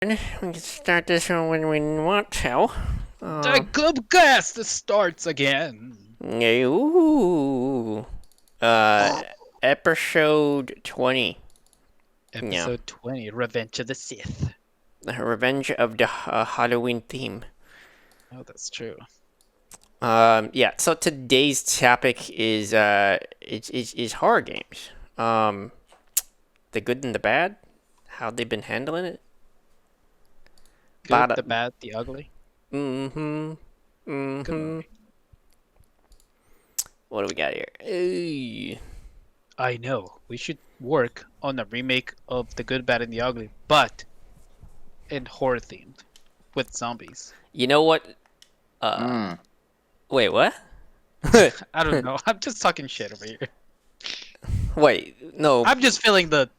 We can start this one when we want to. The Goobcast starts again. Ooh. Uh, episode 20. Yeah. Episode 20, Revenge of the Sith. Revenge of the Halloween theme. Oh, that's true. Yeah, so today's topic is is horror games. The good and the bad, how they've been handling it. Good, the bad, the ugly. Mm-hmm. Good Mm-hmm. movie. What do we got here? Ooh. I know, we should work on a remake of The Good, Bad, and the Ugly, but in horror themed with zombies. You know what? Wait, what? I don't know. I'm just talking shit over here. Wait, no. I'm just filling the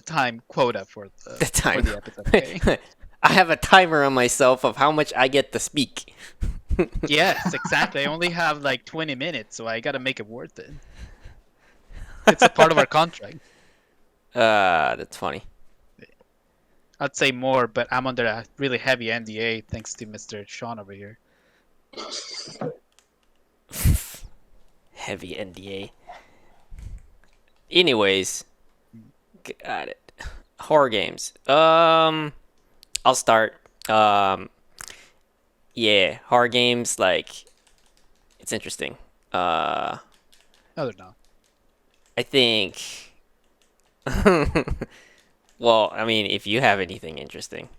time quota for The time. for the episode. Okay? I have a timer on myself of how much I get to speak. Yes, exactly. I only have like 20 minutes, so I gotta make it worth it. It's a part of our contract. That's funny. I'd say more, but I'm under a really heavy NDA thanks to Mr. Sean over here. Heavy NDA. Anyways, got it. Horror games. I'll start. Yeah, horror games, like, it's interesting. No, they're not. I think. Well, I mean, if you have anything interesting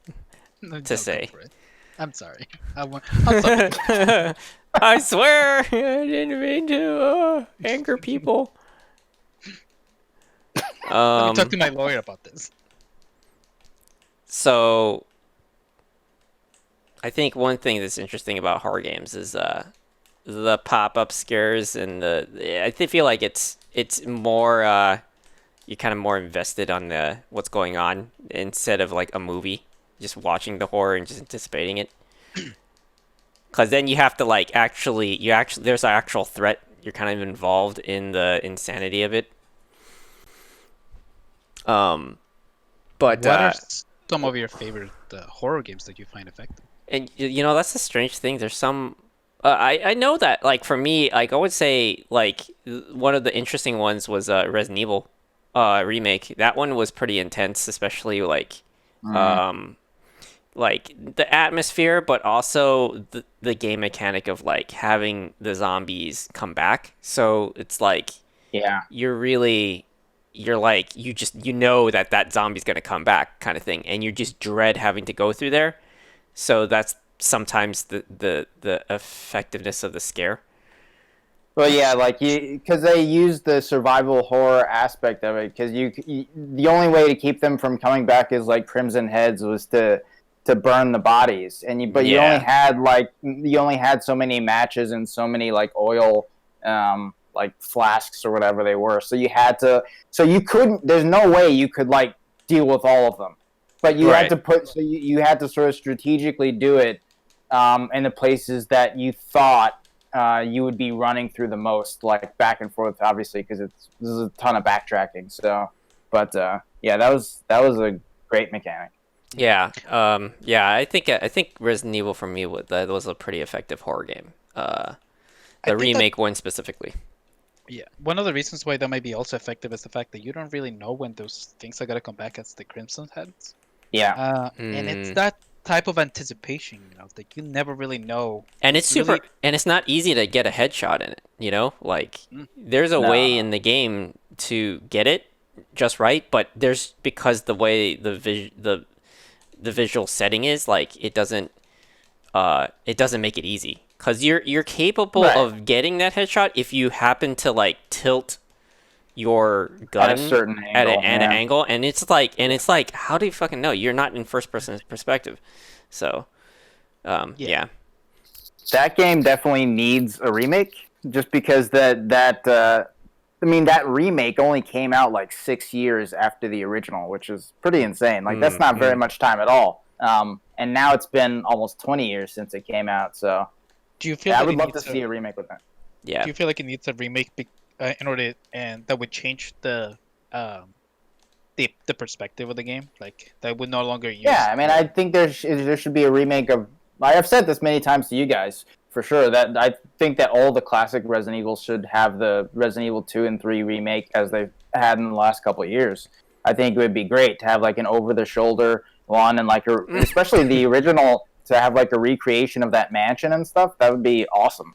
No, to go say. for it. I'm sorry. I'll stop it. I swear, I didn't mean to anger people. Let me talk to my lawyer about this. So, I think one thing that's interesting about horror games is the pop-up scares and I feel like it's more you're kind of more invested on the what's going on instead of like a movie, just watching the horror and just anticipating it. Because then you have to like there's an actual threat. You're kind of involved in the insanity of it. But What are some of your favorite horror games that you find effective? and you know that's the strange thing. There's some. I know that like for me, like I would say like one of the interesting ones was Resident Evil remake. That one was pretty intense, especially like the atmosphere, but also the game mechanic of like having the zombies come back. So it's like Yeah. you're like you know that zombie's gonna come back kind of thing, and you just dread having to go through there. So that's sometimes the effectiveness of the scare. Well, yeah, like because they use the survival horror aspect of it. Because the only way to keep them from coming back is like Crimson Heads was to burn the bodies, and you only had so many matches and so many like oil, like flasks or whatever they were. So you couldn't. There's no way you could like deal with all of them. But you had Right. to you had to sort of strategically do it in the places that you thought you would be running through the most, like back and forth, obviously, because there's a ton of backtracking. So, but yeah, that was a great mechanic. Yeah. Yeah. I think Resident Evil for me that was a pretty effective horror game. I The think that, remake one specifically. yeah, one of the reasons why that might be also effective is the fact that you don't really know when those things are gonna come back as the Crimson Heads. Yeah, And it's that type of anticipation, that you never really know. And it's Really- and it's not easy to get a headshot in it. You know, like there's a No. way in the game to get it just right, but there's because the way the visual setting is, like it doesn't make it easy because you're capable Right. of getting that headshot if you happen to like tilt your gun at a certain at angle. an angle, and it's like how do you fucking know you're not in first person perspective? So yeah. That game definitely needs a remake, just because that remake only came out like 6 years after the original, which is pretty insane. Like that's not very much time at all. And now it's been almost 20 years since it came out. So Do you feel I like would it love to needs see a remake with that. Yeah. Do you feel like it needs a remake in order and that would change the the perspective of the game. Like they would no longer use. Yeah, I mean, I think there should be a remake of. I have said this many times to you guys for sure that I think that all the classic Resident Evil should have the Resident Evil 2 and 3 remake as they've had in the last couple of years. I think it would be great to have like an over-the-shoulder one and like especially the original to have like a recreation of that mansion and stuff. That would be awesome.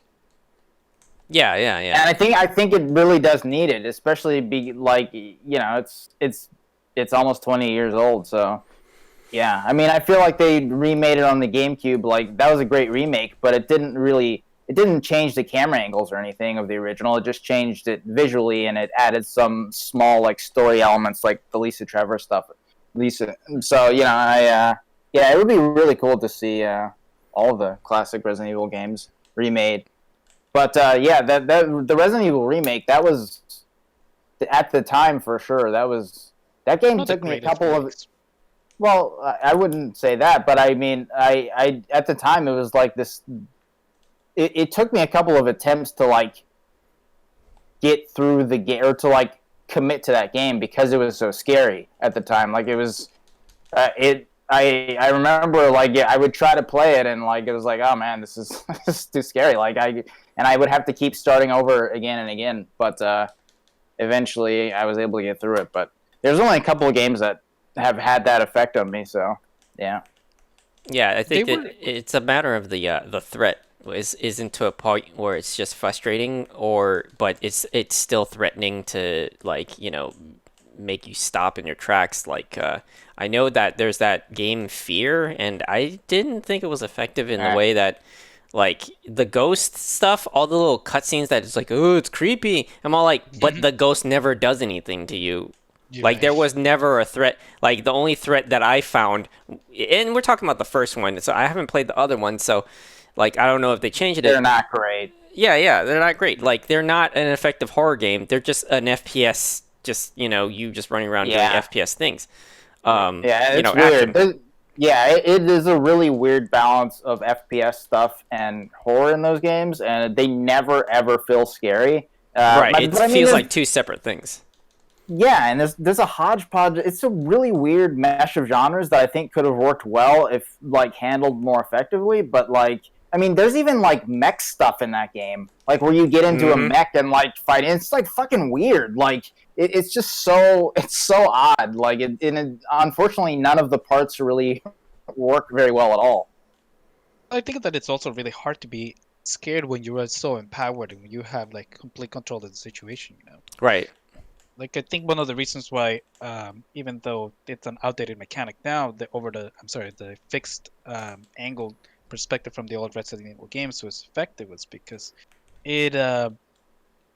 Yeah. And I think it really does need it, especially be like it's almost 20 years old, so yeah. I mean, I feel like they remade it on the GameCube. Like that was a great remake, but it didn't change the camera angles or anything of the original. It just changed it visually, and it added some small like story elements, like the Lisa Trevor stuff. So yeah, it would be really cool to see all the classic Resident Evil games remade. But yeah, that the Resident Evil remake, that was at the time for sure. That game Not the took me a greatest couple of. remakes. Well, I wouldn't say that, but I mean, I at the time it was like this. It took me a couple of attempts to like get through the game or to like commit to that game because it was so scary at the time. Like it was, I remember like I would try to play it and like it was like, oh man, this is this is too scary. I would have to keep starting over again and again. But eventually, I was able to get through it. But there's only a couple of games that have had that effect on me. So yeah. Yeah, I think They that were- it's a matter of the threat isn't to a point where it's just frustrating but it's still threatening to like, make you stop in your tracks. Like I know that there's that game Fear, and I didn't think it was effective in the way that like the ghost stuff, all the little cutscenes that it's like, oh, it's creepy. I'm all like, but the ghost never does anything to you. Like there was never a threat. Like the only threat that I found, and we're talking about the first one, so I haven't played the other one, so like I don't know if they changed it. They're not great. Yeah, they're not great. Like they're not an effective horror game. They're just an FPS. Just you just running around doing FPS things. Yeah, it's action. weird. It is a really weird balance of FPS stuff and horror in those games, and they never ever feel scary. Right, but it I mean, feels like two separate things. yeah, and there's a hodgepodge. It's a really weird mesh of genres that I think could have worked well if like handled more effectively. But like, I mean, there's even like mech stuff in that game, like where you get into a mech and like fight. It's like fucking weird. Like it's just it's so odd. Like unfortunately, none of the parts really work very well at all. I think that it's also really hard to be scared when you are so empowered and when you have like complete control of the situation. Right. Like I think one of the reasons why, even though it's an outdated mechanic now, the fixed angle perspective from the old Resident Evil games was effective was because it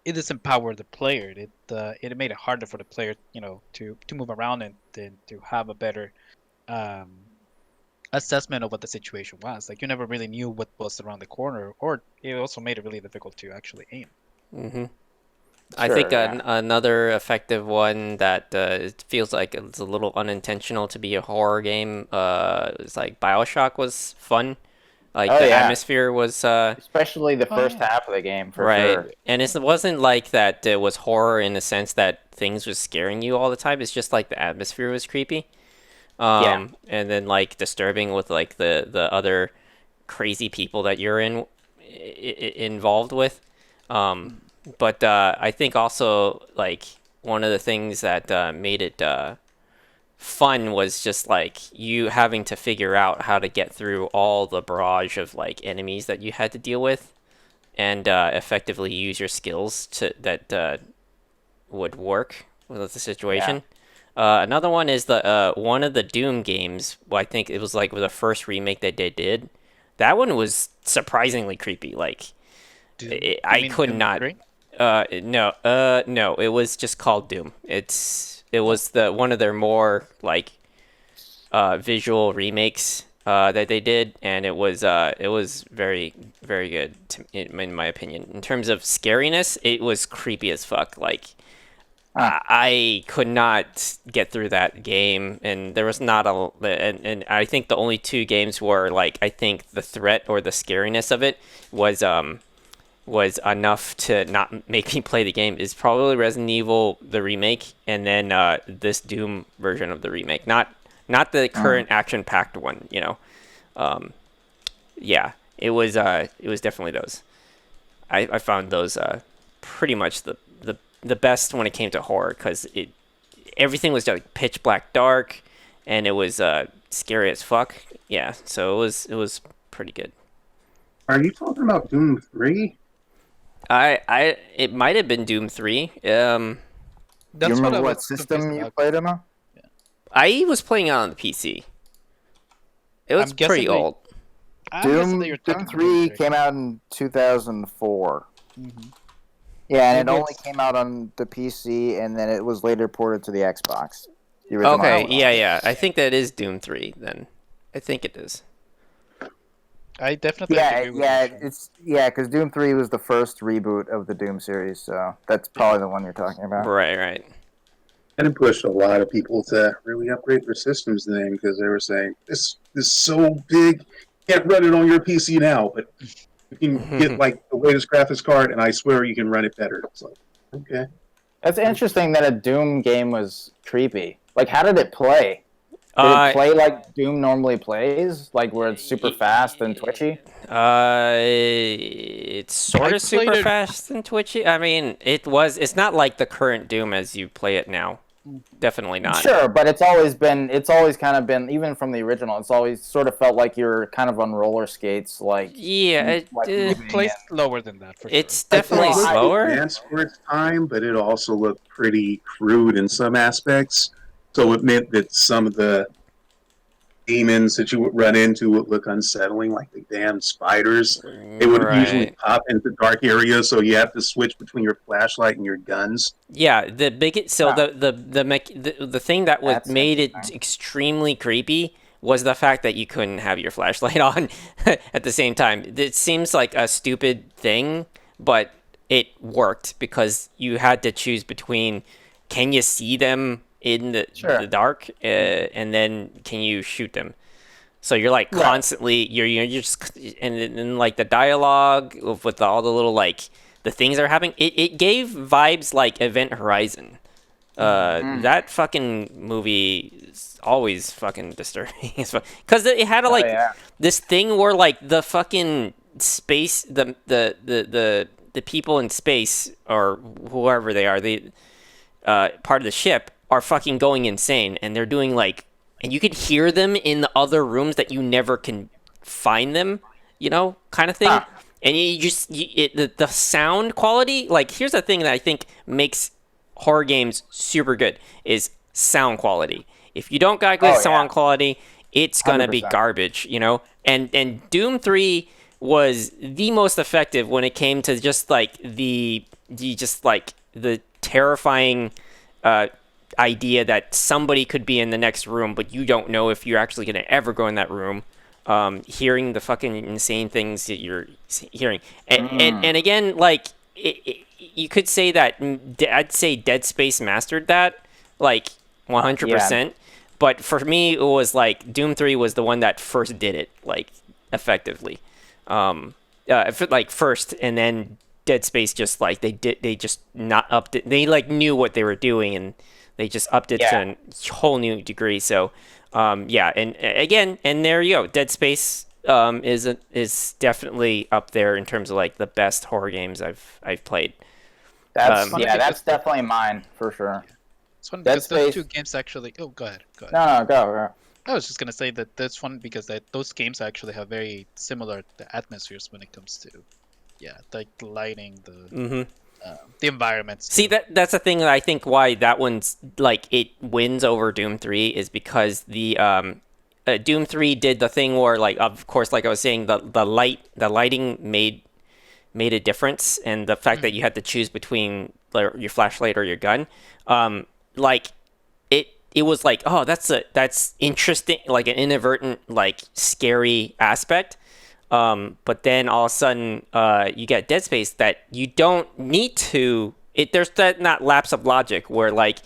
disempowered the player. It made it harder for the player, to move around and to have a better assessment of what the situation was. Like you never really knew what was around the corner, or it also made it really difficult to actually aim. Mm-hmm. I Sure, think yeah. another effective one that it feels like it's a little unintentional to be a horror game. It's like BioShock was fun. Like Oh, the yeah. atmosphere was Especially the Oh, first yeah. half of the game, for right, sure. and it wasn't like that. It was horror in the sense that things was scaring you all the time. It's just like the atmosphere was creepy. Yeah. And then like disturbing with like the other crazy people that you're involved with. But I think also like one of the things that made it fun was just like you having to figure out how to get through all the barrage of like enemies that you had to deal with, and effectively use your skills that would work with the situation. Another one is the one of the Doom games. Well, I think it was like the first remake that they did. That one was surprisingly creepy. Like I could not. No, it was just called Doom. It was the one of their more like visual remakes that they did, and it was very very good in my opinion. In terms of scariness, it was creepy as fuck. Like I could not get through that game, and there was not and I think the only two games where like I think the threat or the scariness of it was was enough to not make me play the game is probably Resident Evil the remake, and then this Doom version of the remake, not the current action-packed one. Yeah, it was definitely those. I found those pretty much the best when it came to horror, because everything was like pitch black dark, and it was scary as fuck. Yeah, so it was pretty good. Are you talking about Doom 3? It might have been Doom 3. Do you That's remember I what was system confused you about. played it on? I was playing it on the PC. It was I'm guessing pretty old. I'm guessing that Doom you're talking 3 about came out in 2004. Mhm. Yeah, and it Maybe only it's- came out on the PC, and then it was later ported to the Xbox. The original Okay, one. yeah. I think that is Doom 3 then. I think it is. I definitely Yeah, agree with yeah, you, Sean. because Doom 3 was the first reboot of the Doom series, so that's probably the one you're talking about. Right. And it pushed a lot of people to really upgrade their systems then, because they were saying, this is so big, can't run it on your PC now, but you can get like the latest graphics card, and I swear you can run it better. It's like, okay. That's interesting that a Doom game was creepy. Like, how did it play? Did it play like Doom normally plays? Like, where it's super fast and twitchy? It's sort I of super played it- fast and twitchy. I mean, it's not like the current Doom as you play it now. Definitely not. Sure, but it's always kind of been, even from the original, it's always sort of felt like you're kind of on roller skates, like... Yeah, like It moving plays and- lower than that, for it's sure. definitely Well, I- slower. Advanced for its time, but it also looked pretty crude in some aspects. So it meant that some of the demons that you would run into would look unsettling, like the damn spiders. They would usually Right. pop into dark areas, so you have to switch between your flashlight and your guns. Yeah, the big so Huh. the thing that was That's made it interesting. extremely creepy was the fact that you couldn't have your flashlight on at the same time. It seems like a stupid thing, but it worked because you had to choose between can you see them in the Sure. dark, and then can you shoot them? So you're like Right. constantly you're just and like the dialogue with all the little like the things they're having. It gave vibes like Event Horizon. That fucking movie is always fucking disturbing because it had like yeah. this thing where like the fucking space the people in space or whoever they are part of the ship are fucking going insane, and they're doing like, and you could hear them in the other rooms that you never can find them, kind of thing. Huh. And the sound quality, like here's the thing that I think makes horror games super good is sound quality. If you don't got good Oh, yeah. sound quality, it's gonna be 100%. garbage, And Doom 3 was the most effective when it came to just like the terrifying idea that somebody could be in the next room, but you don't know if you're actually going to ever go in that room. Hearing the fucking insane things that you're hearing, and again, like you could say that I'd say Dead Space mastered that, like 100%. But for me, it was like Doom 3 was the one that first did it, like effectively. First, and then Dead Space just like they just not upped it. They like knew what they were doing, and they just upped it to a whole new degree. So, and again, and there you go. Dead Space is definitely up there in terms of like the best horror games I've played. That's Funny that's because- definitely mine for sure. It's fun Dead because those Space- two games actually. Oh, go ahead. Go ahead. No, go. I was just gonna say that that's fun because those games actually have very similar atmospheres when it comes to, like the lighting, the environments. See, that's the thing that I think why that one's like it wins over Doom 3 is because the Doom 3 did the thing where like of course like I was saying the lighting made a difference, and the fact that you had to choose between your flashlight or your gun, it was like, oh, that's interesting, like an inadvertent like scary aspect. But then all of a sudden, you get Dead Space that you don't need to. There's that not lapse of logic where like,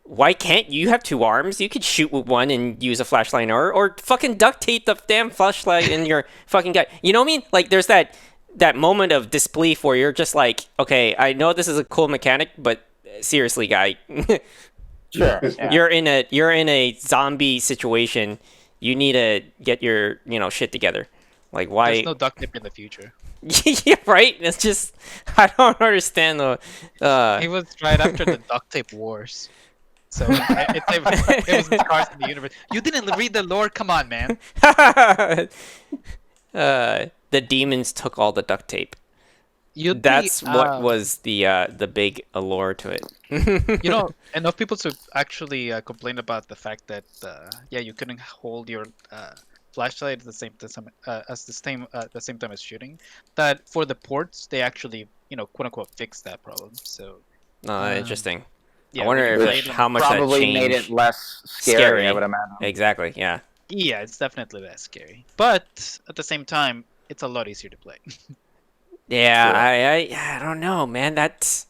why can't you have two arms? You could shoot with one and use a flashlight, or fucking duct tape the damn flashlight in your fucking guy. You know what I mean? Like there's that. that moment of disbelief where you're just like, okay, I know this is a cool mechanic, but seriously, guy, Sure. Yeah. you're in a zombie situation. You need to get your shit together. Like There's why? no duct tape in the future. Yeah, right. It's just I don't understand the. It was right after the duct tape wars. So it was the cars in the universe. You didn't read the lore. Come on, man. The demons took all the duct tape. You'd That's be, what was the big allure to it. enough people to actually complain about the fact that you couldn't hold your flashlight at the same time the same time as shooting. That for the ports they actually quote unquote fixed that problem. So Interesting. yeah, I wonder when you play if them- how much that Probably changed. made it less scary, I would imagine. Exactly. Yeah. yeah, it's definitely less scary, but at the same time, it's a lot easier to play. Yeah. Sure. I don't know, man. That's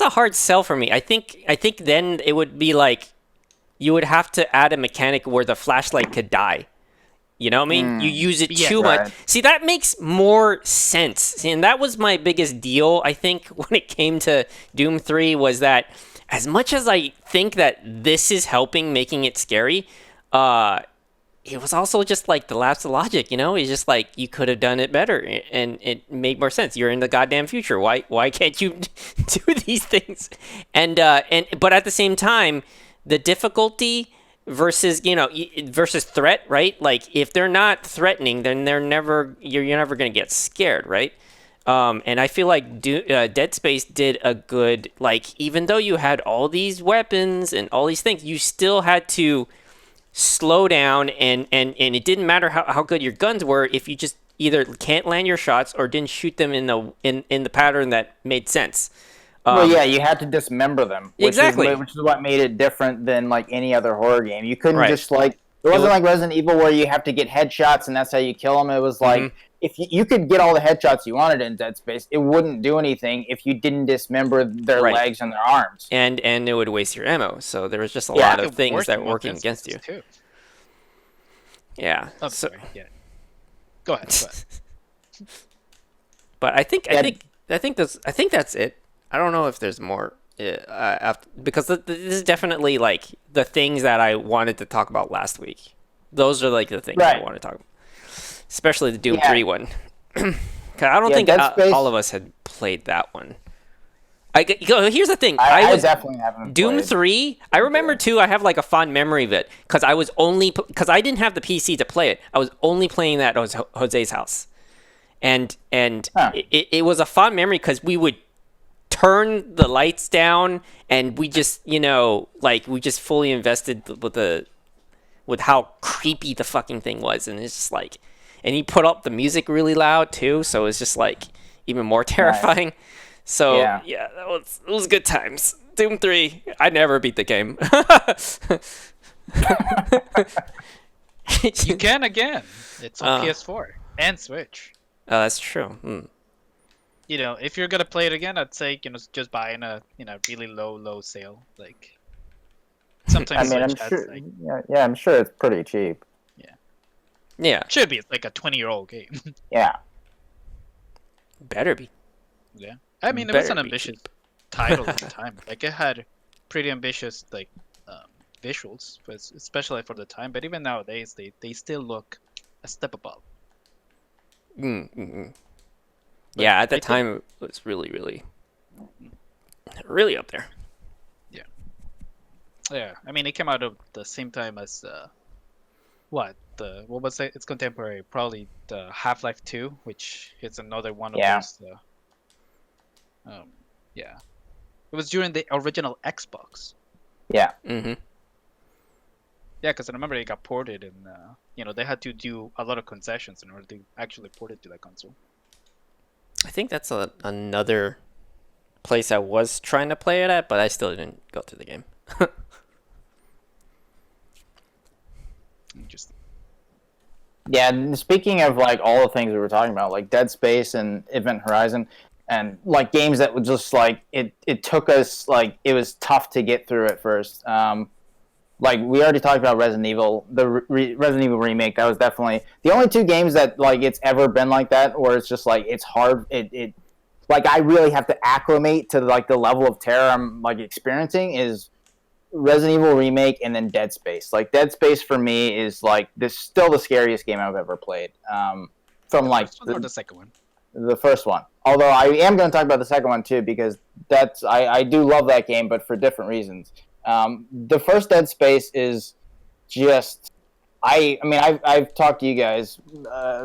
a hard sell for me. I think then it would be like you would have to add a mechanic where the flashlight could die. You know what I mean? You use it Yeah. too Right. much. See, that makes more sense. See, and that was my biggest deal, I think, when it came to Doom 3, was that as much as I think that this is helping making it scary, it was also just like the lapse of logic, It's just like you could have done it better and it made more sense. You're in the goddamn future. Why can't you do these things? And but at the same time, the difficulty versus versus threat, right? Like if they're not threatening, then you're never gonna get scared, right? And I feel like Dead Space did a good, like, even though you had all these weapons and all these things, you still had to slow down, and it didn't matter how good your guns were if you just either can't land your shots or didn't shoot them in the pattern that made sense. Well, yeah, you had to dismember them, Exactly. which is what made it different than like any other horror game. You couldn't Right. just like it wasn't like Resident Evil where you have to get headshots and that's how you kill them. It was like if you could get all the headshots you wanted in Dead Space, it wouldn't do anything if you didn't dismember their Right. legs and their arms. And it would waste your ammo. So there was just a Yeah. lot of things that were More working against you. instances, too. Yeah. Oh, So, sorry. Yeah. Go ahead. but I think Yeah. I think that's it. I don't know if there's more. Because this is definitely like the things that I wanted to talk about last week. Those are like the things I Right. want to talk about, especially the Doom Yeah. 3 one. 'Cause I don't think Dead Space- all of us had played that one. Here's the thing. I was definitely haven't Doom played. 3. I remember too. I have like a fond memory of it because I didn't have the PC to play it. I was only playing that at Jose's house, and Huh. it was a fond memory because we would turn the lights down and we just we just fully invested with how creepy the fucking thing was, and it's just like, and he put up the music really loud too, so it's just like even more terrifying. So Yeah. it was good times. Doom 3, I never beat the game. You can again. It's on PS4 and Switch. Oh, that's true. If you're gonna play it again, I'd say just buy in a really low sale. Like I sometimes mean, I'm Switch has sure. like Yeah, I'm sure it's pretty cheap. Yeah, should be. It's like a 20-year-old game. Yeah. better be. Yeah. I mean, it was Better an be ambitious title at the time. Like it had pretty ambitious visuals, especially for the time. But even nowadays, they still look a step above. Yeah, at the I think- time it was really, really up there. Yeah. I mean, it came out at the same time as what was it? It's contemporary, probably the Half-Life 2, which is another one of Yeah. those. Yeah. It was during the original Xbox. Yeah. Mm-hmm. Yeah, because I remember it got ported, and they had to do a lot of concessions in order to actually port it to that console. I think that's another place I was trying to play it at, but I still didn't go through the game. Interesting. Yeah, and speaking of like all the things we were talking about, like Dead Space and Event Horizon, and like games that would just like it took us like it was tough to get through at first. like we already talked about Resident Evil, the Resident Evil remake. That was definitely the only two games that like it's ever been like that, where it's just like it's hard. It like I really have to acclimate to like the level of terror I'm like experiencing is Resident Evil remake and then Dead Space. Like Dead Space for me is like this still the scariest game I've ever played. From The like first one or the second one? the first one. Although I am going to talk about the second one too because that's I do love that game, but for different reasons. The first Dead Space is just I mean I've talked to you guys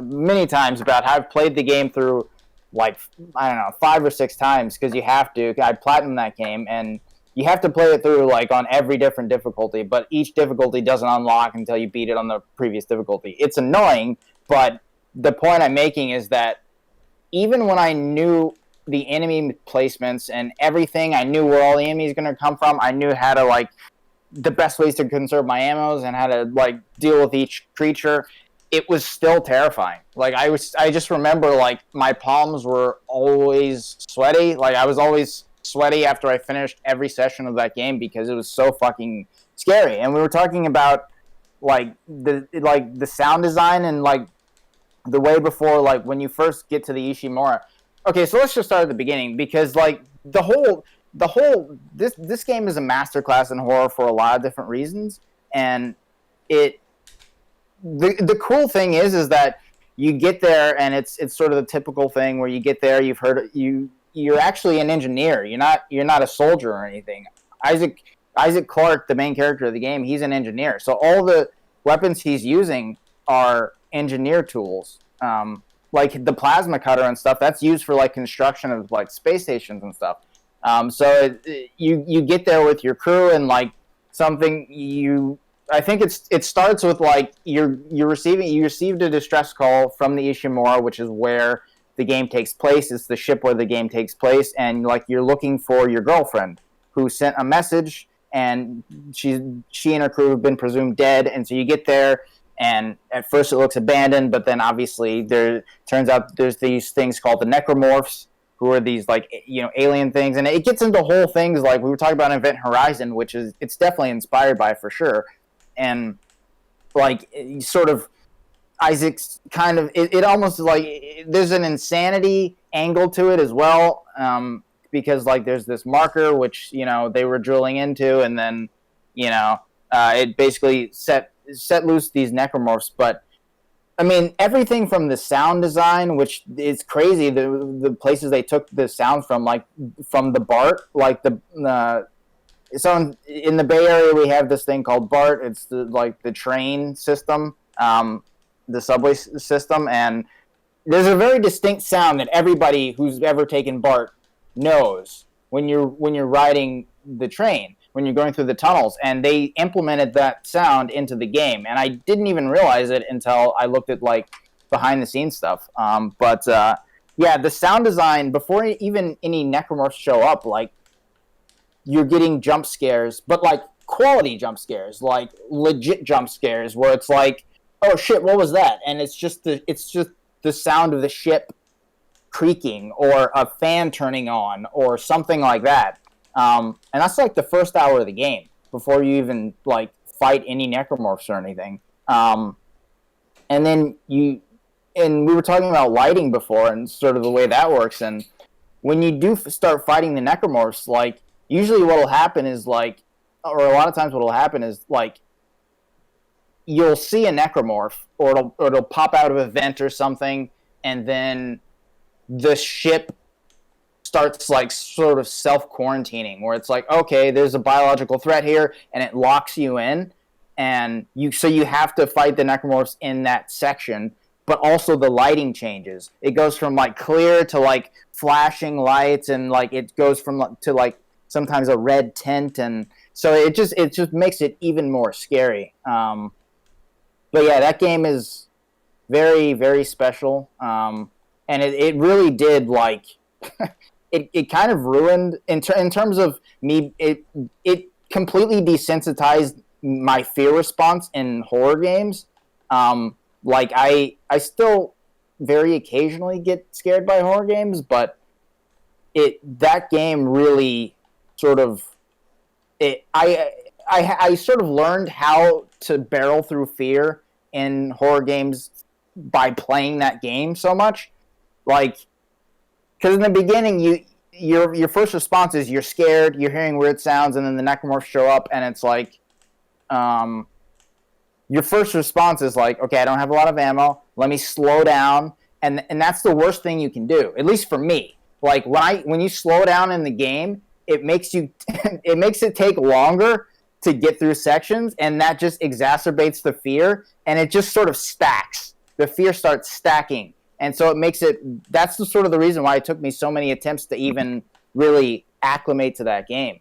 many times about how I've played the game through like I don't know 5 or 6 times because you have to. I platinumed that game and you have to play it through like on every different difficulty, but each difficulty doesn't unlock until you beat it on the previous difficulty. It's annoying, but the point I'm making is that even when I knew the enemy placements and everything, I knew where all the enemies going to come from. I knew how to like the best ways to conserve my ammos and how to like deal with each creature. It was still terrifying. Like I just remember like my palms were always sweaty. Like I was always sweaty after I finished every session of that game because it was so fucking scary. And we were talking about like the sound design and like the way before like when you first get to the Ishimura. Okay, so let's just start at the beginning because like the whole this game is a masterclass in horror for a lot of different reasons, and the cool thing is that you get there and it's sort of the typical thing where you get there, you're actually an engineer. You're not a soldier or anything. Isaac Clarke, the main character of the game, he's an engineer. So all the weapons he's using are engineer tools. Like the plasma cutter and stuff, that's used for like construction of like space stations and stuff. So you get there with your crew and like I think it starts with like you received a distress call from the Ishimura, which is where the game takes place. It's the ship where the game takes place, and like you're looking for your girlfriend who sent a message, and she and her crew have been presumed dead. And so you get there, and at first it looks abandoned, but then obviously there turns out there's these things called the necromorphs, who are these like alien things, and it gets into whole things like we were talking about Event Horizon, which is it's definitely inspired by for sure, and like sort of Isaac's kind of it almost like there's an insanity angle to it as well, because like there's this marker which they were drilling into, and then it basically set loose these necromorphs. But I mean, everything from the sound design, which is crazy, the places they took the sound from, like from the BART, like so in the Bay Area we have this thing called BART. It's the train system, the subway system, and there's a very distinct sound that everybody who's ever taken BART knows when you're riding the train, when you're going through the tunnels, and they implemented that sound into the game, and I didn't even realize it until I looked at like behind the scenes stuff. Yeah, the sound design before even any necromorphs show up, like you're getting jump scares, but like quality jump scares, like legit jump scares, where it's like, oh shit, what was that? And it's just the sound of the ship creaking or a fan turning on or something like that. And that's like the first hour of the game before you even like fight any necromorphs or anything. And then we were talking about lighting before and sort of the way that works. And when you do start fighting the necromorphs, like usually what will happen is like, or a lot of times what will happen is like, you'll see a necromorph or it'll pop out of a vent or something, and then the ship starts like sort of self-quarantining, where it's like, okay, there's a biological threat here, and it locks you in, and you have to fight the necromorphs in that section. But also the lighting changes. It goes from like clear to like flashing lights, and like it goes to like sometimes a red tint, and so it just makes it even more scary. But yeah, that game is very, very special, and it really did like it kind of ruined in terms of me. It completely desensitized my fear response in horror games. Like I still very occasionally get scared by horror games, but that game really sort of I sort of learned how to barrel through fear in horror games by playing that game so much. Like, because in the beginning, your first response is you're scared, you're hearing weird sounds, and then the necromorphs show up, and it's like, your first response is like, okay, I don't have a lot of ammo. Let me slow down, and that's the worst thing you can do, at least for me. Like when you slow down in the game, it makes it take longer to get through sections, and that just exacerbates the fear, and it just sort of stacks. The fear starts stacking, and so it makes it. That's sort of the reason why it took me so many attempts to even really acclimate to that game,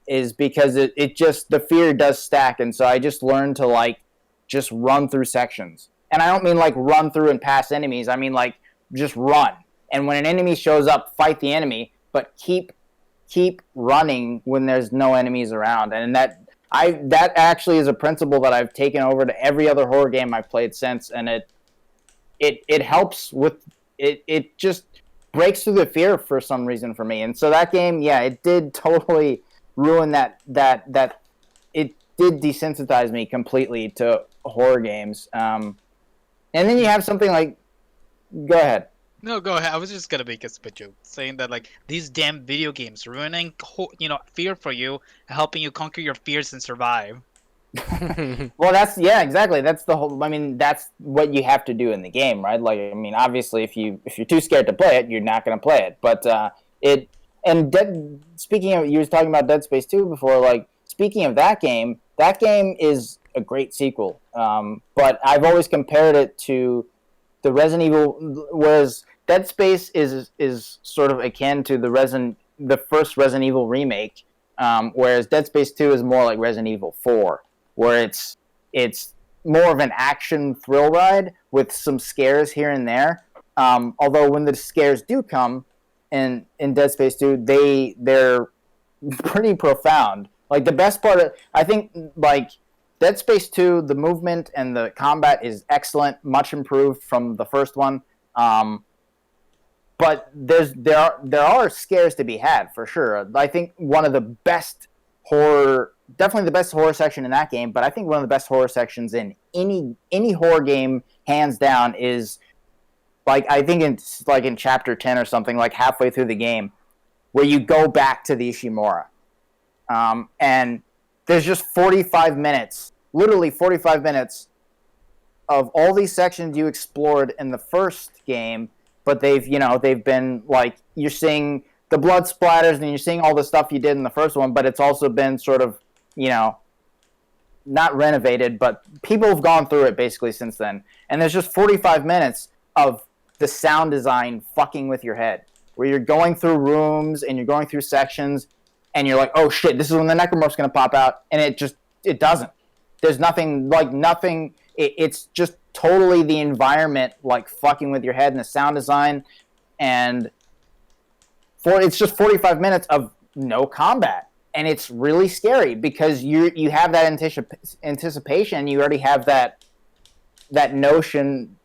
is because it just, the fear does stack, and so I just learned to like just run through sections, and I don't mean like run through and pass enemies. I mean like just run, and when an enemy shows up, fight the enemy, but keep running when there's no enemies around, and that actually is a principle that I've taken over to every other horror game I've played since, and it helps with it. It just breaks through the fear for some reason for me, and so that game, yeah, it did totally ruin that. It did desensitize me completely to horror games. And then you have something like, go ahead. No, go ahead. I was just gonna make a spit joke, saying that like these damn video games ruining, fear for you, helping you conquer your fears and survive. Well, exactly. That's the whole. I mean, that's what you have to do in the game, right? Like, I mean, obviously, if you're too scared to play it, you're not going to play it. But speaking of, you were talking about Dead Space 2 before. Like, speaking of that game is a great sequel. But I've always compared it to the Resident Evil, whereas Dead Space is sort of akin to the first Resident Evil remake, whereas Dead Space 2 is more like Resident Evil 4, where it's more of an action thrill ride with some scares here and there. Although when the scares do come in Dead Space 2, they're pretty profound. Like the best part, I think, like Dead Space 2, the movement and the combat is excellent, much improved from the first one. But there are scares to be had for sure. I think one of the best definitely the best horror section in that game, but I think one of the best horror sections in any horror game, hands down, is like, I think it's like in chapter 10 or something, like halfway through the game, where you go back to the Ishimura. And there's just 45 minutes, literally 45 minutes of all these sections you explored in the first game, but they've been like, you're seeing the blood splatters and you're seeing all the stuff you did in the first one, but it's also been sort of, not renovated, but people have gone through it basically since then. And there's just 45 minutes of the sound design fucking with your head, where you're going through rooms and you're going through sections and you're like, oh shit, this is when the necromorph's going to pop out, and it doesn't. There's nothing. It's just totally the environment like fucking with your head and the sound design, and it's just 45 minutes of no combat, and it's really scary because you have that anticipation. You already have that notion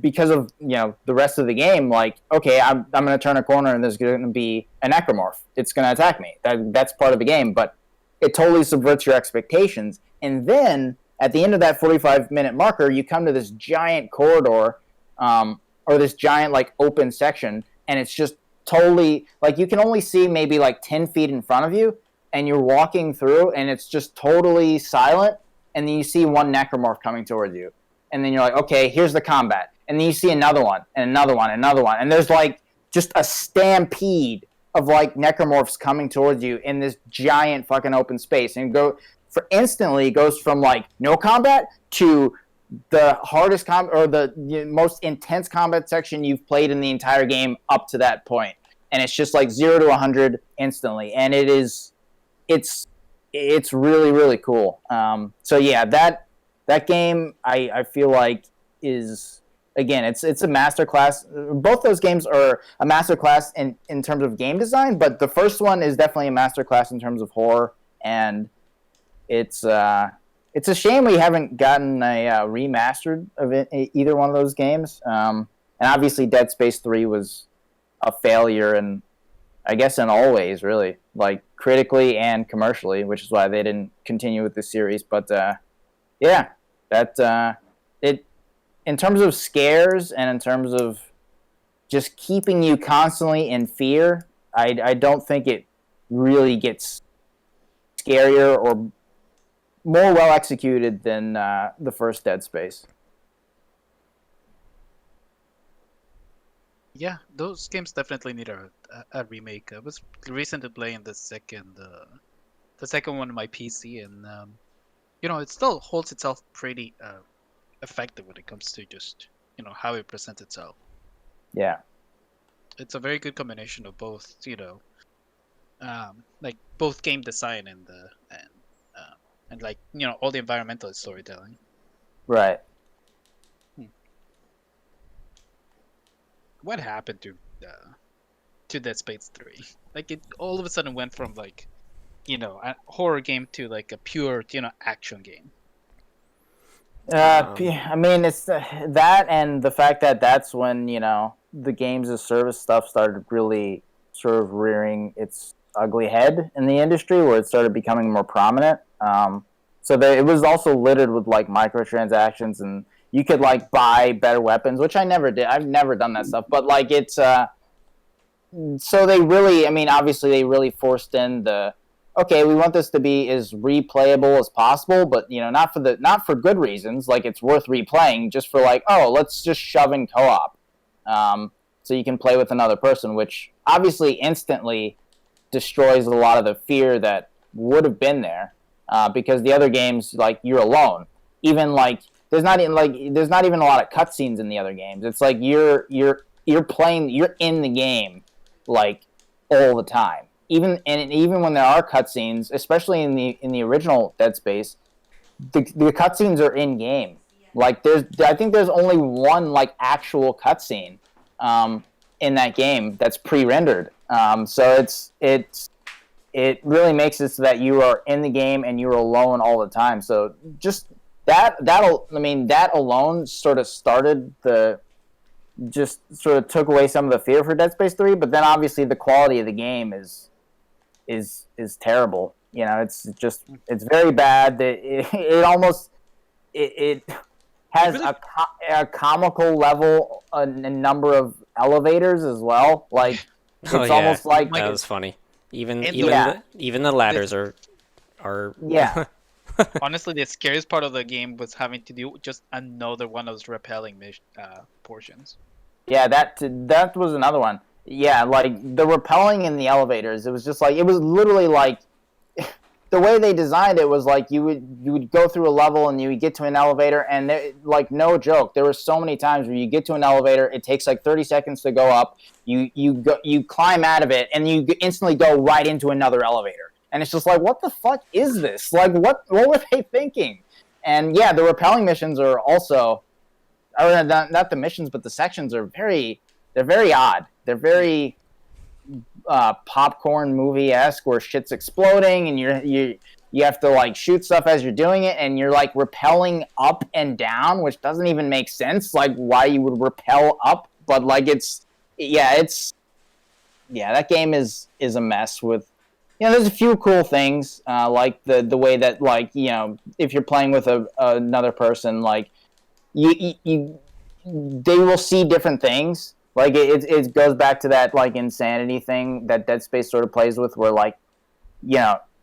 because of the rest of the game. Like, okay, I'm going to turn a corner and there's going to be a necromorph. It's going to attack me. That's part of the game, but it totally subverts your expectations. And then at the end of that 45-minute marker, you come to this giant corridor, or this giant like open section, and it's just totally like you can only see maybe like 10 feet in front of you, and you're walking through, and it's just totally silent. And then you see one necromorph coming towards you, and then you're like, okay, here's the combat. And then you see another one, and another one, and another one, and there's like just a stampede of like necromorphs coming towards you in this giant fucking open space, and instantly goes from like no combat to the hardest combat, or the most intense combat section you've played in the entire game up to that point. And it's just like 0 to 100 instantly, and it's really, really cool. So yeah, that game I feel like is, again, it's a masterclass. Both those games are a masterclass in terms of game design, but the first one is definitely a masterclass in terms of horror, and it's a shame we haven't gotten a remastered of either one of those games. And obviously Dead Space 3 was a failure, and I guess in all ways, really, like critically and commercially, which is why they didn't continue with the series. But yeah, that it in terms of scares and in terms of just keeping you constantly in fear, I don't think it really gets scarier or more well executed than the first Dead Space. Yeah, those games definitely need a remake. I was recently playing the second one on my PC, and it still holds itself pretty effective when it comes to just how it presents itself. Yeah. It's a very good combination of both, like both game design and like all the environmental storytelling. Right. What happened to Dead Space 3? Like it all of a sudden went from like a horror game to like a pure action game. I mean, it's that and the fact that that's when the games as service stuff started really sort of rearing its ugly head in the industry, where it started becoming more prominent. It was also littered with like microtransactions, and you could like buy better weapons, which I never did. I've never done that stuff, but like it's so they really, I mean, obviously they really forced in the okay, we want this to be as replayable as possible, but not for good reasons. Like it's worth replaying, just for like, oh, let's just shove in co-op, so you can play with another person, which obviously instantly destroys a lot of the fear that would have been there, because the other games, like you're alone. Even like there's not even a lot of cutscenes in the other games. It's like you're playing, you're in the game like all the time. Even when there are cutscenes, especially in the original Dead Space, the cutscenes are in game. Like I think there's only one like actual cutscene in that game that's pre-rendered. So it really makes it so that you are in the game and you're alone all the time. So just that alone sort of took away some of the fear for Dead Space 3. But then obviously the quality of the game is terrible. It's very bad. It almost it has Really? a comical level, a number of elevators as well. Like it's Oh, yeah. almost like That was funny. Even And even yeah. even the ladders are yeah. Honestly, the scariest part of the game was having to do just another one of those repelling portions. Yeah, that was another one. Yeah, like the rappelling in the elevators, it was just like, it was literally like the way they designed it was like you would go through a level and you would get to an elevator, and like no joke, there were so many times where you get to an elevator, it takes like 30 seconds to go up, you climb out of it, and you instantly go right into another elevator, and it's just like, what the fuck is this? Like what were they thinking? And yeah, the rappelling missions are also, or not the missions, but the sections are they're very odd. They're very popcorn movie-esque, where shit's exploding and you have to like shoot stuff as you're doing it, and you're like rappelling up and down, which doesn't even make sense, like why you would rappel up. But like that game is a mess with, there's a few cool things, like the way that, like, if you're playing with another person, like they will see different things. Like it goes back to that like insanity thing that Dead Space sort of plays with, where like,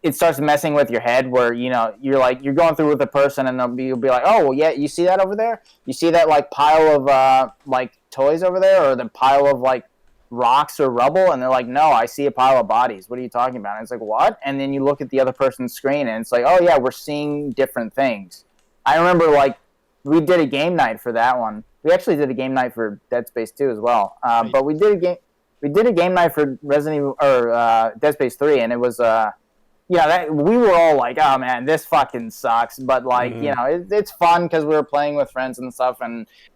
it starts messing with your head, where you're going through with a person, and you'll be like, oh well, yeah, you see that over there? You see that like pile of like toys over there, or the pile of like rocks or rubble? And they're like, no, I see a pile of bodies. What are you talking about? And it's like, what? And then you look at the other person's screen, and it's like, oh yeah, we're seeing different things. I remember like we did a game night for that one. We actually did a game night for Dead Space 2 as well. But we did a game night for Resident Evil, or Dead Space 3, and it was we were all like, oh man, this fucking sucks. But like, it's fun because we were playing with friends and stuff.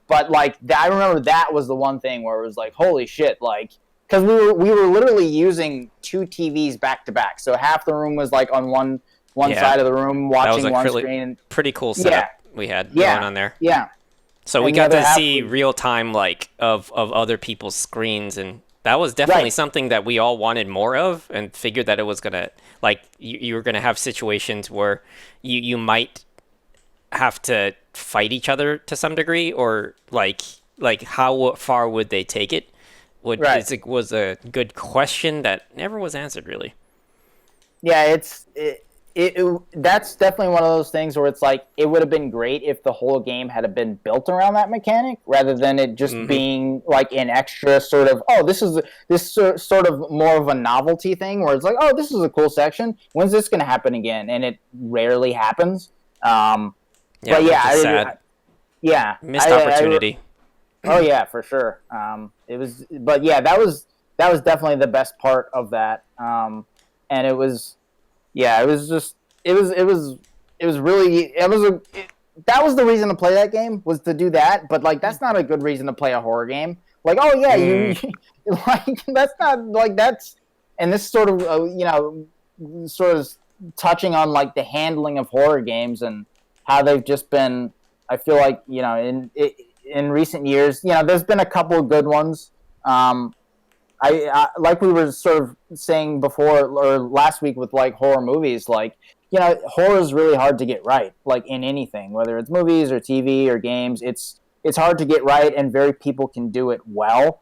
But like, I remember that was the one thing where it was like, holy shit, like, because we were literally using two TVs back to back, so half the room was like on one side of the room watching one screen. Pretty cool setup we had going on there. Yeah. So we got to see real time, like, of other people's screens, and That was definitely Right. something that we all wanted more of, and figured that it was gonna, like, you were gonna have situations where you might have to fight each other to some degree, or like how far would they take it? Right. Was a good question that never was answered really. Yeah, that's definitely one of those things where it's like it would have been great if the whole game had been built around that mechanic rather than it just Hmm. being like an extra sort of, oh, sort of more of a novelty thing where it's like, oh, this is a cool section, when's this going to happen again, and it rarely happens. um Yeah, but yeah, which is sad. yeah, Missed opportunity. oh yeah, for sure. It was, but yeah, that was definitely the best part of that. And it was, yeah, it was just, it was really, that was the reason to play that game, was to do that. But like, that's not a good reason to play a horror game. Like, oh yeah, Mm. like that's not like that's, and this sort of, sort of touching on like the handling of horror games and how they've just been. I feel like, in recent years, there's been a couple of good ones. Um, I like we were sort of saying before or last week with like horror movies, like, horror is really hard to get right, like in anything, whether it's movies or TV or games. It's hard to get right, and very people can do it well.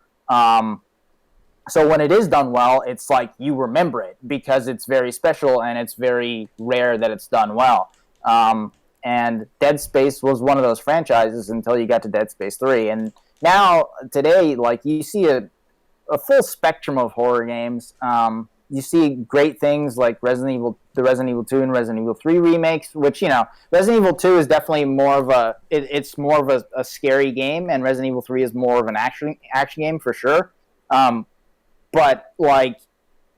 So when it is done well, it's like you remember it because it's very special and it's very rare that it's done well. And Dead Space was one of those franchises until you got to Dead Space 3. And now, today, like, you see a full spectrum of horror games. You see great things like the Resident Evil 2 and Resident Evil 3 remakes, which, Resident Evil 2 is definitely more of it's more of a scary game, and Resident Evil 3 is more of an action game for sure. But like,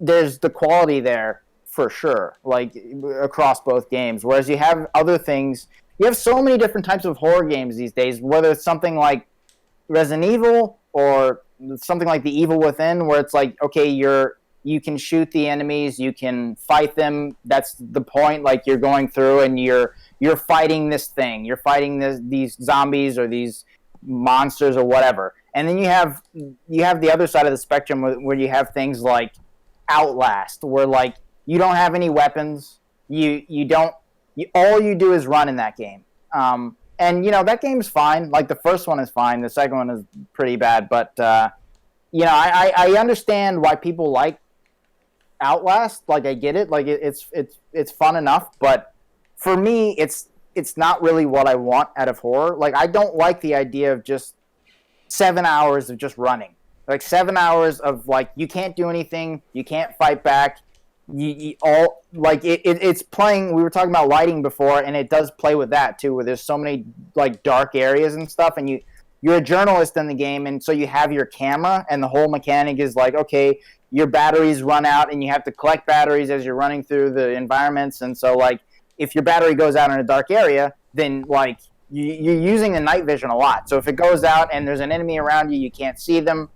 there's the quality there for sure, like across both games. Whereas you have other things, you have so many different types of horror games these days, whether it's something like Resident Evil or something like The Evil Within, where it's like, okay, you can shoot the enemies, you can fight them. That's the point. Like, you're going through and you're fighting this thing, you're fighting these zombies or these monsters or whatever. And then you have the other side of the spectrum where you have things like Outlast, where like you don't have any weapons, you don't, all you do is run in that game. And that game's fine. Like, the first one is fine. The second one is pretty bad. But I understand why people like Outlast. Like, I get it. Like, it's fun enough. But for me, it's not really what I want out of horror. Like, I don't like the idea of just 7 hours of just running. Like, 7 hours of like, you can't do anything, you can't fight back. You all like it's playing. We were talking about lighting before, and it does play with that too, where there's so many like dark areas and stuff, and you're a journalist in the game, and so you have your camera, and the whole mechanic is like, okay, your batteries run out, and you have to collect batteries as you're running through the environments. And so, like, if your battery goes out in a dark area, then like you're using the night vision a lot. So if it goes out and there's an enemy around you, you can't see them,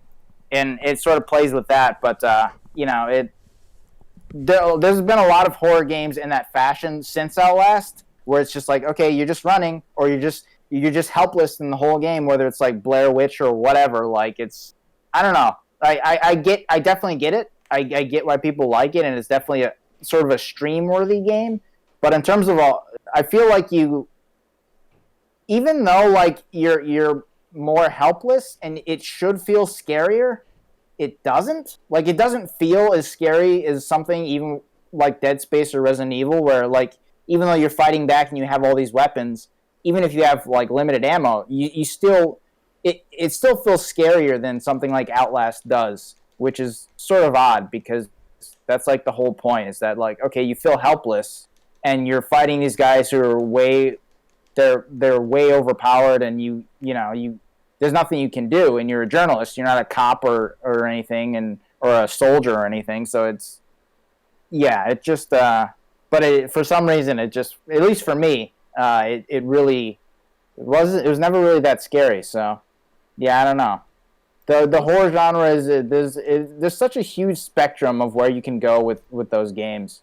and it sort of plays with that. But there's been a lot of horror games in that fashion since Outlast, where it's just like, okay, you're just running, or you're just helpless in the whole game, whether it's like Blair Witch or whatever. Like, it's, I don't know. I definitely get it. I get why people like it, and it's definitely a sort of a stream worthy game. But in terms of all, I feel like even though like you're more helpless and it should feel scarier, it doesn't. Like, it doesn't feel as scary as something even like Dead Space or Resident Evil, where like, even though you're fighting back and you have all these weapons, even if you have like limited ammo, you still, it still feels scarier than something like Outlast does, which is sort of odd, because that's like the whole point, is that like, okay, you feel helpless and you're fighting these guys who are they're way overpowered, and you there's nothing you can do, and you're a journalist, you're not a cop or anything, or a soldier or anything. So it's, yeah, it just but for some reason, it just, at least for me, it really, it was never really that scary. So yeah, I don't know. The horror genre is, there's such a huge spectrum of where you can go with those games.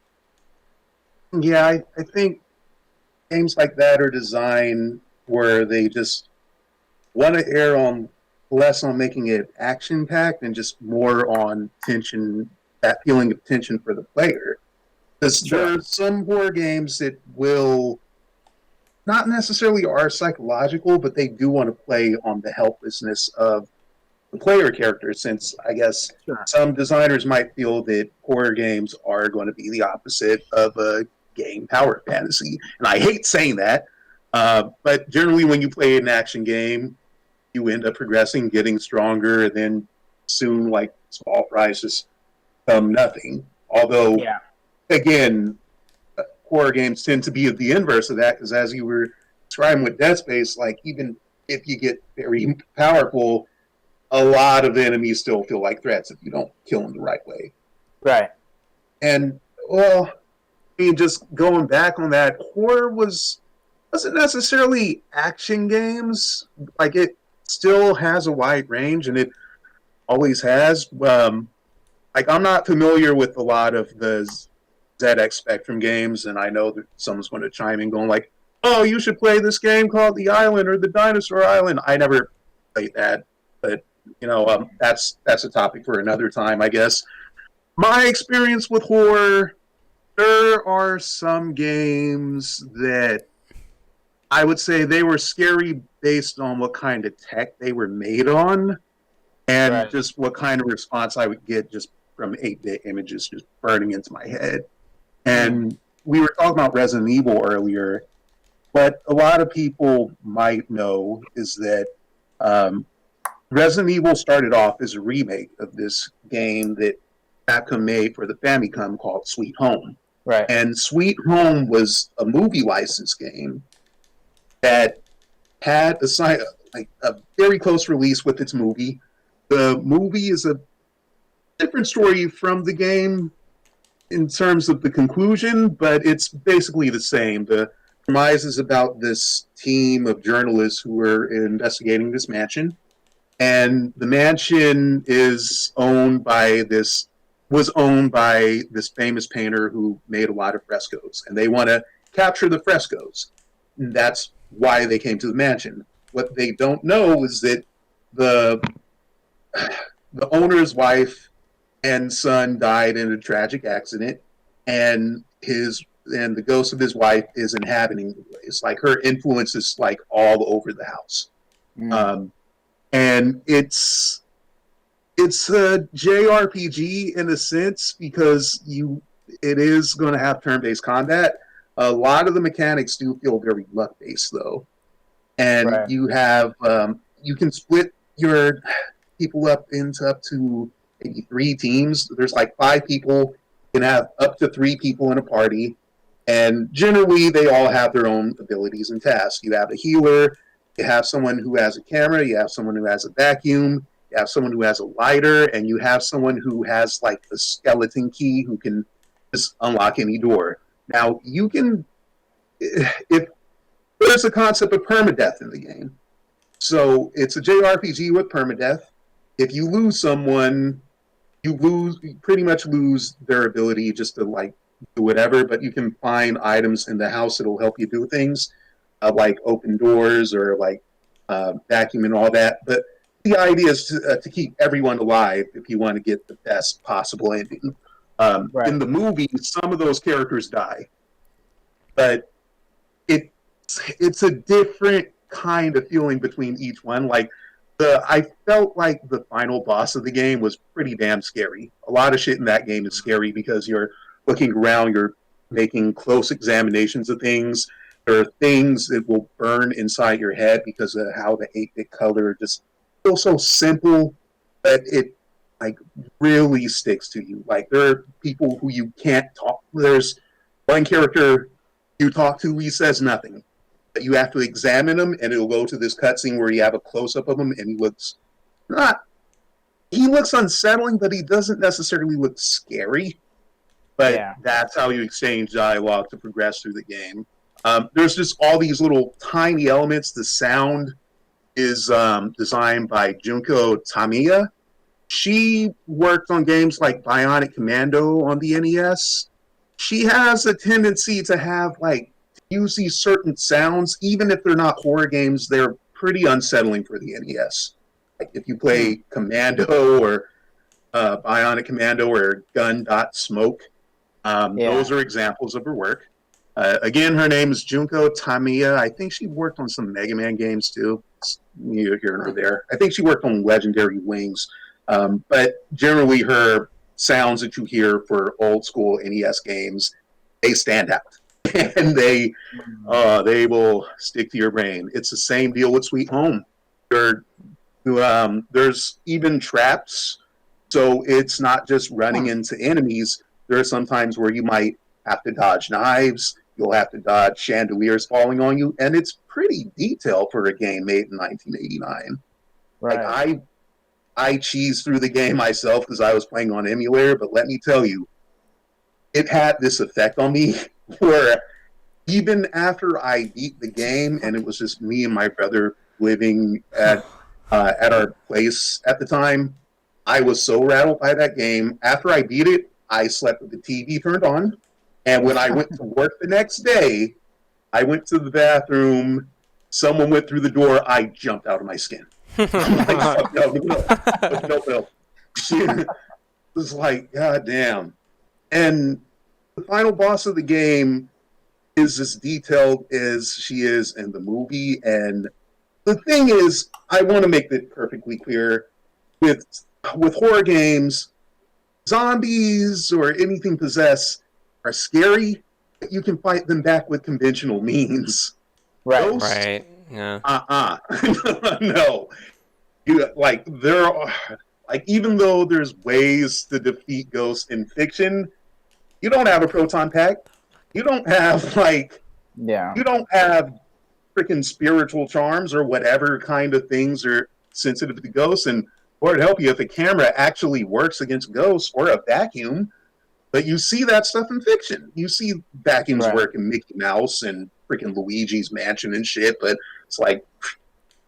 Yeah, I think games like that are designed where they just want to err on less on making it action packed and just more on tension, that feeling of tension for the player. Because there are some horror games that will not necessarily are psychological, but they do want to play on the helplessness of the player character, since I guess some designers might feel that horror games are going to be the opposite of a game power fantasy. And I hate saying that, but generally when you play an action game, you end up progressing, getting stronger, and then soon, like, small prizes become nothing. Although, again, horror games tend to be the inverse of that, because as you were describing with Dead Space, like, even if you get very powerful, a lot of the enemies still feel like threats if you don't kill them the right way. Right. And, well, I mean, just going back on that, horror wasn't necessarily action games. Like, it still has a wide range, and it always has. Like, I'm not familiar with a lot of the ZX Spectrum games, and I know that someone's going to chime in going like, oh, you should play this game called The Island or The Dinosaur Island. I never played that, but, you know, that's a topic for another time, I guess. My experience with horror, there are some games that I would say they were scary based on what kind of tech they were made on, and just what kind of response I would get just from 8-bit images just burning into my head. And we were talking about Resident Evil earlier. What a lot of people might know is that Resident Evil started off as a remake of this game that Capcom made for the Famicom called Sweet Home. Right. And Sweet Home was a movie license game that had a very close release with its movie. The movie is a different story from the game in terms of the conclusion, but it's basically the same. The premise is about this team of journalists who were investigating this mansion, and the mansion was owned by this famous painter who made a lot of frescoes, and they want to capture the frescoes. And that's why they came to the mansion. What they don't know is that the owner's wife and son died in a tragic accident, and the ghost of his wife is inhabiting the place. Like, her influence is like all over the house. And it's a JRPG in a sense, because it is going to have turn-based combat. A lot of the mechanics do feel very luck-based, though. And you have you can split your people up to maybe 3 teams. There's like 5 people. You can have up to 3 people in a party. And generally, they all have their own abilities and tasks. You have a healer. You have someone who has a camera. You have someone who has a vacuum. You have someone who has a lighter. And you have someone who has like the skeleton key who can just unlock any door. Now, if there's a concept of permadeath in the game. So it's a JRPG with permadeath. If you lose someone, you pretty much lose their ability just to like do whatever, but you can find items in the house that'll help you do things, like open doors or like vacuum and all that. But the idea is to keep everyone alive if you want to get the best possible ending. In the movie, some of those characters die, but it's a different kind of feeling between each one. Like, I felt like the final boss of the game was pretty damn scary. A lot of shit in that game is scary because you're looking around, you're making close examinations of things. There are things that will burn inside your head because of how the 8-bit color just feels so simple, but it like really sticks to you. Like, there are people who you can't talk. There's one character you talk to, he says nothing. But you have to examine him, and it'll go to this cutscene where you have a close-up of him, and he looks unsettling, but he doesn't necessarily look scary. But that's how you exchange dialogue to progress through the game. There's just all these little tiny elements. The sound is designed by Junko Tamiya. She worked on games like Bionic Commando on the NES. She has a tendency to have use these certain sounds, even if they're not horror games. They're pretty unsettling for the NES. Like if you play Commando or Bionic Commando or Gun.Smoke, those are examples of her work. Again, her name is Junko Tamiya. I think she worked on some Mega Man games too. You're hearing her there. I think she worked on Legendary Wings. But generally, her sounds that you hear for old school NES games, they stand out. And they will stick to your brain. It's the same deal with Sweet Home. There's even traps, so it's not just running into enemies. There are some times where you might have to dodge knives. You'll have to dodge chandeliers falling on you, and it's pretty detailed for a game made in 1989. Right. Like I cheesed through the game myself because I was playing on emulator, but let me tell you, it had this effect on me where even after I beat the game, and it was just me and my brother living at our place at the time, I was so rattled by that game. After I beat it, I slept with the TV turned on. And when I went to work the next day, I went to the bathroom. Someone went through the door. I jumped out of my skin. I'm like, no. It was like, God damn. And the final boss of the game is as detailed as she is in the movie. And the thing is, I want to make it perfectly clear, with horror games, zombies or anything possessed are scary, but you can fight them back with conventional means. Right. Ghosts, Right. Yeah. no. Even though there's ways to defeat ghosts in fiction, you don't have a proton pack. You don't have you don't have freaking spiritual charms or whatever kind of things are sensitive to ghosts. And Lord help you if a camera actually works against ghosts or a vacuum. But you see that stuff in fiction. You see vacuums work in Mickey Mouse and freaking Luigi's Mansion and shit. But it's like,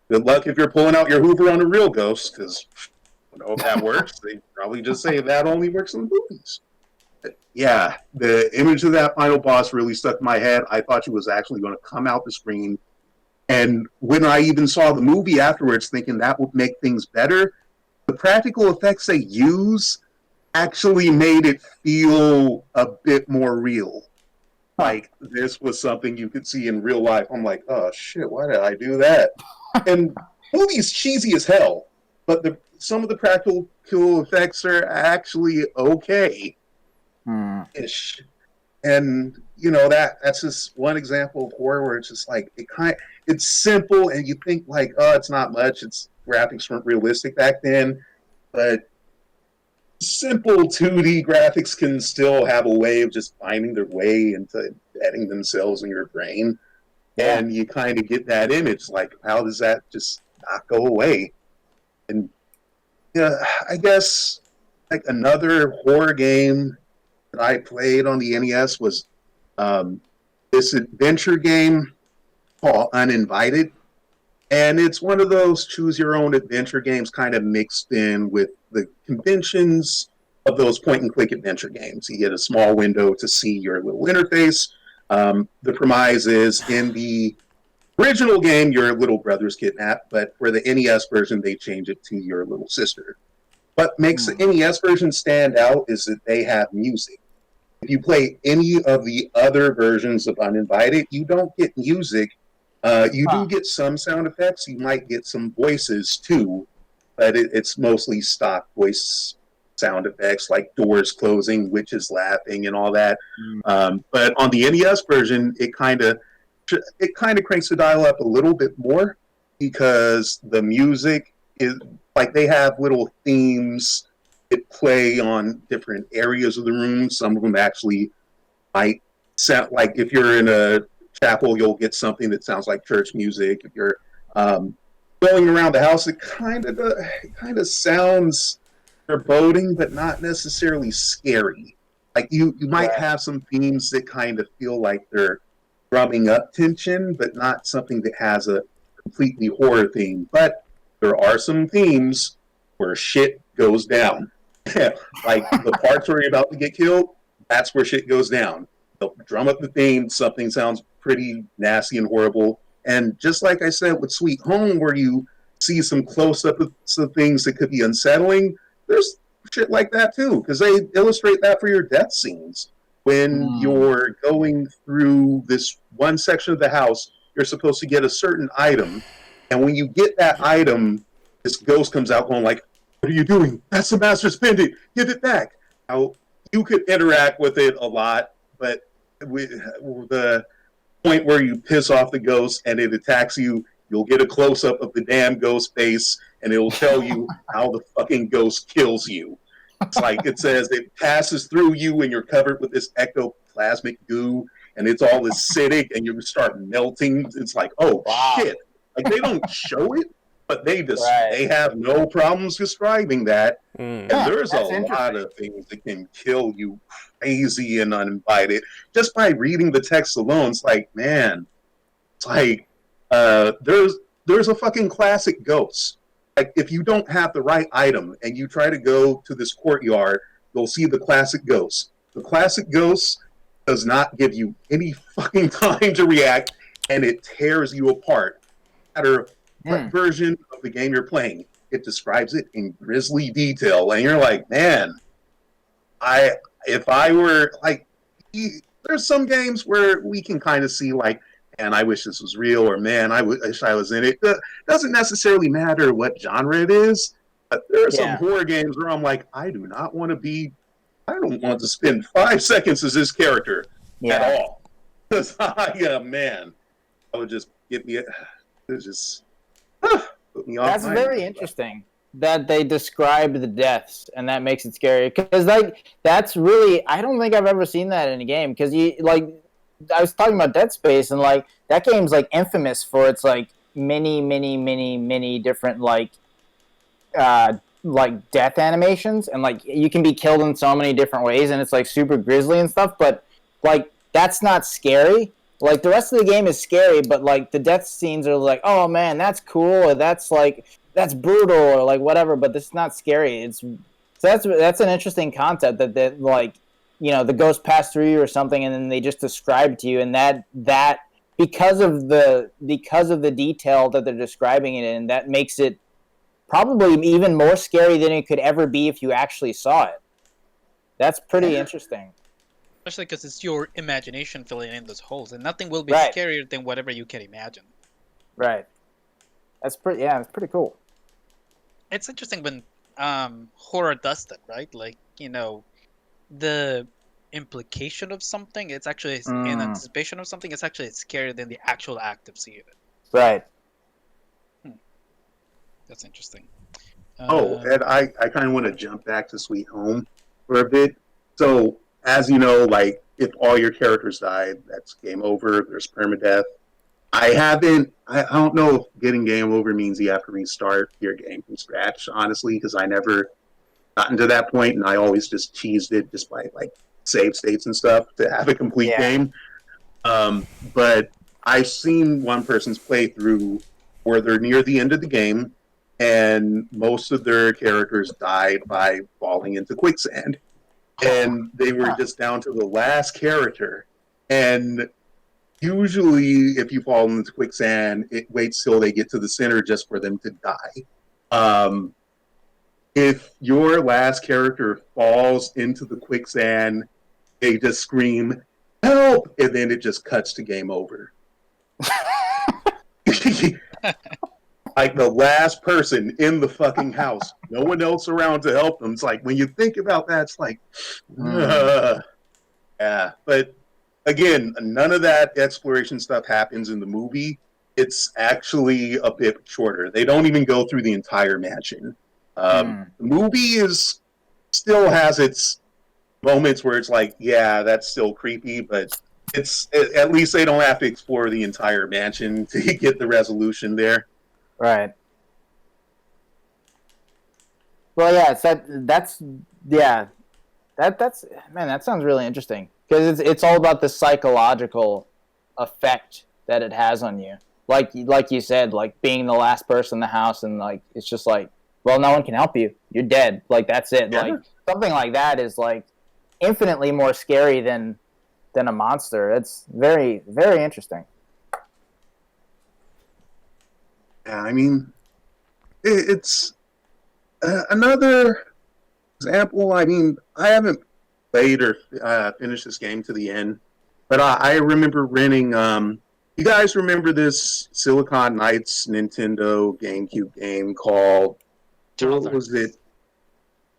good luck if you're pulling out your Hoover on a real ghost, because I don't know if that works. They probably just say that only works in the movies. But yeah, the image of that final boss really stuck in my head. I thought she was actually going to come out the screen. And when I even saw the movie afterwards, thinking that would make things better, the practical effects they use actually made it feel a bit more real. Like this was something you could see in real life. I'm like, oh shit, why did I do that? And movie's cheesy as hell, but some of the practical effects are actually okay. Ish. And that's just one example of horror where it's just like it's simple and you think like, oh, it's not much. It's graphics weren't realistic back then, but simple 2D graphics can still have a way of just finding their way into embedding themselves in your brain. Yeah. And you kind of get that image, like, how does that just not go away? And I guess like another horror game that I played on the NES was this adventure game called Uninvited. And it's one of those choose your own adventure games kind of mixed in with the conventions of those point and click adventure games. You get a small window to see your little interface. The premise is in the original game, your little brother's kidnapped, but for the NES version, they change it to your little sister. What makes the NES version stand out is that they have music. If you play any of the other versions of Uninvited, you don't get music. You do get some sound effects. You might get some voices too, but it's mostly stock voice sound effects like doors closing, witches laughing, and all that. But on the NES version, it kind of cranks the dial up a little bit more because the music is like they have little themes that play on different areas of the room. Some of them actually might sound like if you're in a chapel, you'll get something that sounds like church music. If you're going around the house, it kind of sounds foreboding, but not necessarily scary. Like you might have some themes that kind of feel like they're drumming up tension, but not something that has a completely horror theme. But there are some themes where shit goes down. Like the parts where you're about to get killed, that's where shit goes down. They'll drum up the theme, something sounds pretty nasty and horrible. And just like I said with Sweet Home, where you see some close-up of some things that could be unsettling, there's shit like that too, because they illustrate that for your death scenes. When you're going through this one section of the house, you're supposed to get a certain item, and when you get that item, this ghost comes out going like, "What are you doing? That's the master's pendant. Give it back." Now, you could interact with it a lot, but the point where you piss off the ghost and it attacks you, you'll get a close-up of the damn ghost face, and it'll tell you how the fucking ghost kills you. It's like it says it passes through you and you're covered with this ectoplasmic goo and it's all acidic and you start melting. It's like, oh shit. Like they don't show it, but they have no problems describing that. And there's a lot of things that can kill you crazy and uninvited. Just by reading the text alone, it's like, man, it's like there's a fucking classic ghost. Like if you don't have the right item and you try to go to this courtyard, you'll see the classic ghost. The classic ghost does not give you any fucking time to react, and it tears you apart. No matter what version of the game you're playing, it describes it in grisly detail, and you're like, man, if I were like, there's some games where we can kind of see like, and I wish this was real, or man, I wish I was in it. It doesn't necessarily matter what genre it is, but there are some horror games where I'm like, I don't want to spend 5 seconds as this character at all. Because man, that would just get me, it just put me off. That's very interesting that they describe the deaths, and that makes it scary. Because that's really, I don't think I've ever seen that in a game. Because I was talking about Dead Space, and like that game's like infamous for its like many different like death animations, and like you can be killed in so many different ways, and it's like super grisly and stuff. But like that's not scary. Like the rest of the game is scary, but like the death scenes are like, oh man, that's cool, or that's brutal, or like whatever. But this is not scary. That's an interesting concept that like, you know, the ghost passed through you or something, and then they just describe to you, and that because of the detail that they're describing it in, that makes it probably even more scary than it could ever be if you actually saw it. That's pretty interesting. Especially because it's your imagination filling in those holes, and nothing will be scarier than whatever you can imagine. Right. That's pretty cool. It's interesting when horror does that, right? Like, you know, the implication of something, it's actually in anticipation of something, it's actually scarier than the actual act of seeing it. Right. That's interesting. And I kind of want to jump back to Sweet Home for a bit. So, as you know, like, if all your characters died, that's game over. There's permadeath. I don't know if getting game over means you have to restart your game from scratch, honestly, because I never gotten to that point, and I always just cheesed it just by, like, save states and stuff to have a complete game. But I've seen one person's playthrough where they're near the end of the game, and most of their characters died by falling into quicksand. And they were just down to the last character. And usually, if you fall into quicksand, it waits till they get to the center just for them to die. If your last character falls into the quicksand, they just scream, "Help!" And then it just cuts to game over. Like the last person in the fucking house, no one else around to help them. It's like, when you think about that, it's like, yeah. But again, none of that exploration stuff happens in the movie. It's actually a bit shorter. They don't even go through the entire mansion. The movie still has its moments where it's like, yeah, that's still creepy, but at least they don't have to explore the entire mansion to get the resolution there. Right. Well, yeah, that's man, that sounds really interesting, because it's all about the psychological effect that it has on you. Like you said, like being the last person in the house, and like it's just like, well, no one can help you. You're dead. Like that's it. Yeah. Like something like that is like infinitely more scary than a monster. It's very, very interesting. Yeah, I mean, it's another example. I mean, I haven't played or finished this game to the end, but I remember renting. You guys remember this Silicon Knights Nintendo GameCube game called? Eternal What was it? Darkness.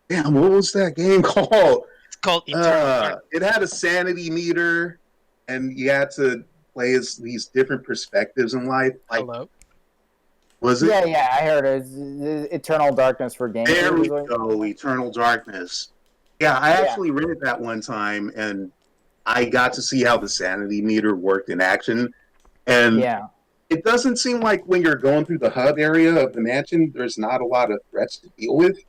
Damn, what was that game called? It's called Eternal Darkness. It had a sanity meter, and you had to play as these different perspectives in life. Like, Hello. was it? Yeah, I heard it. It's Eternal Darkness for There we GameCube. go, Eternal Darkness. Yeah, I Yeah. actually read it that one time, and I got to see how the sanity meter worked in action. And Yeah. it doesn't seem like when you're going through the hub area of the mansion, there's not a lot of threats to deal with.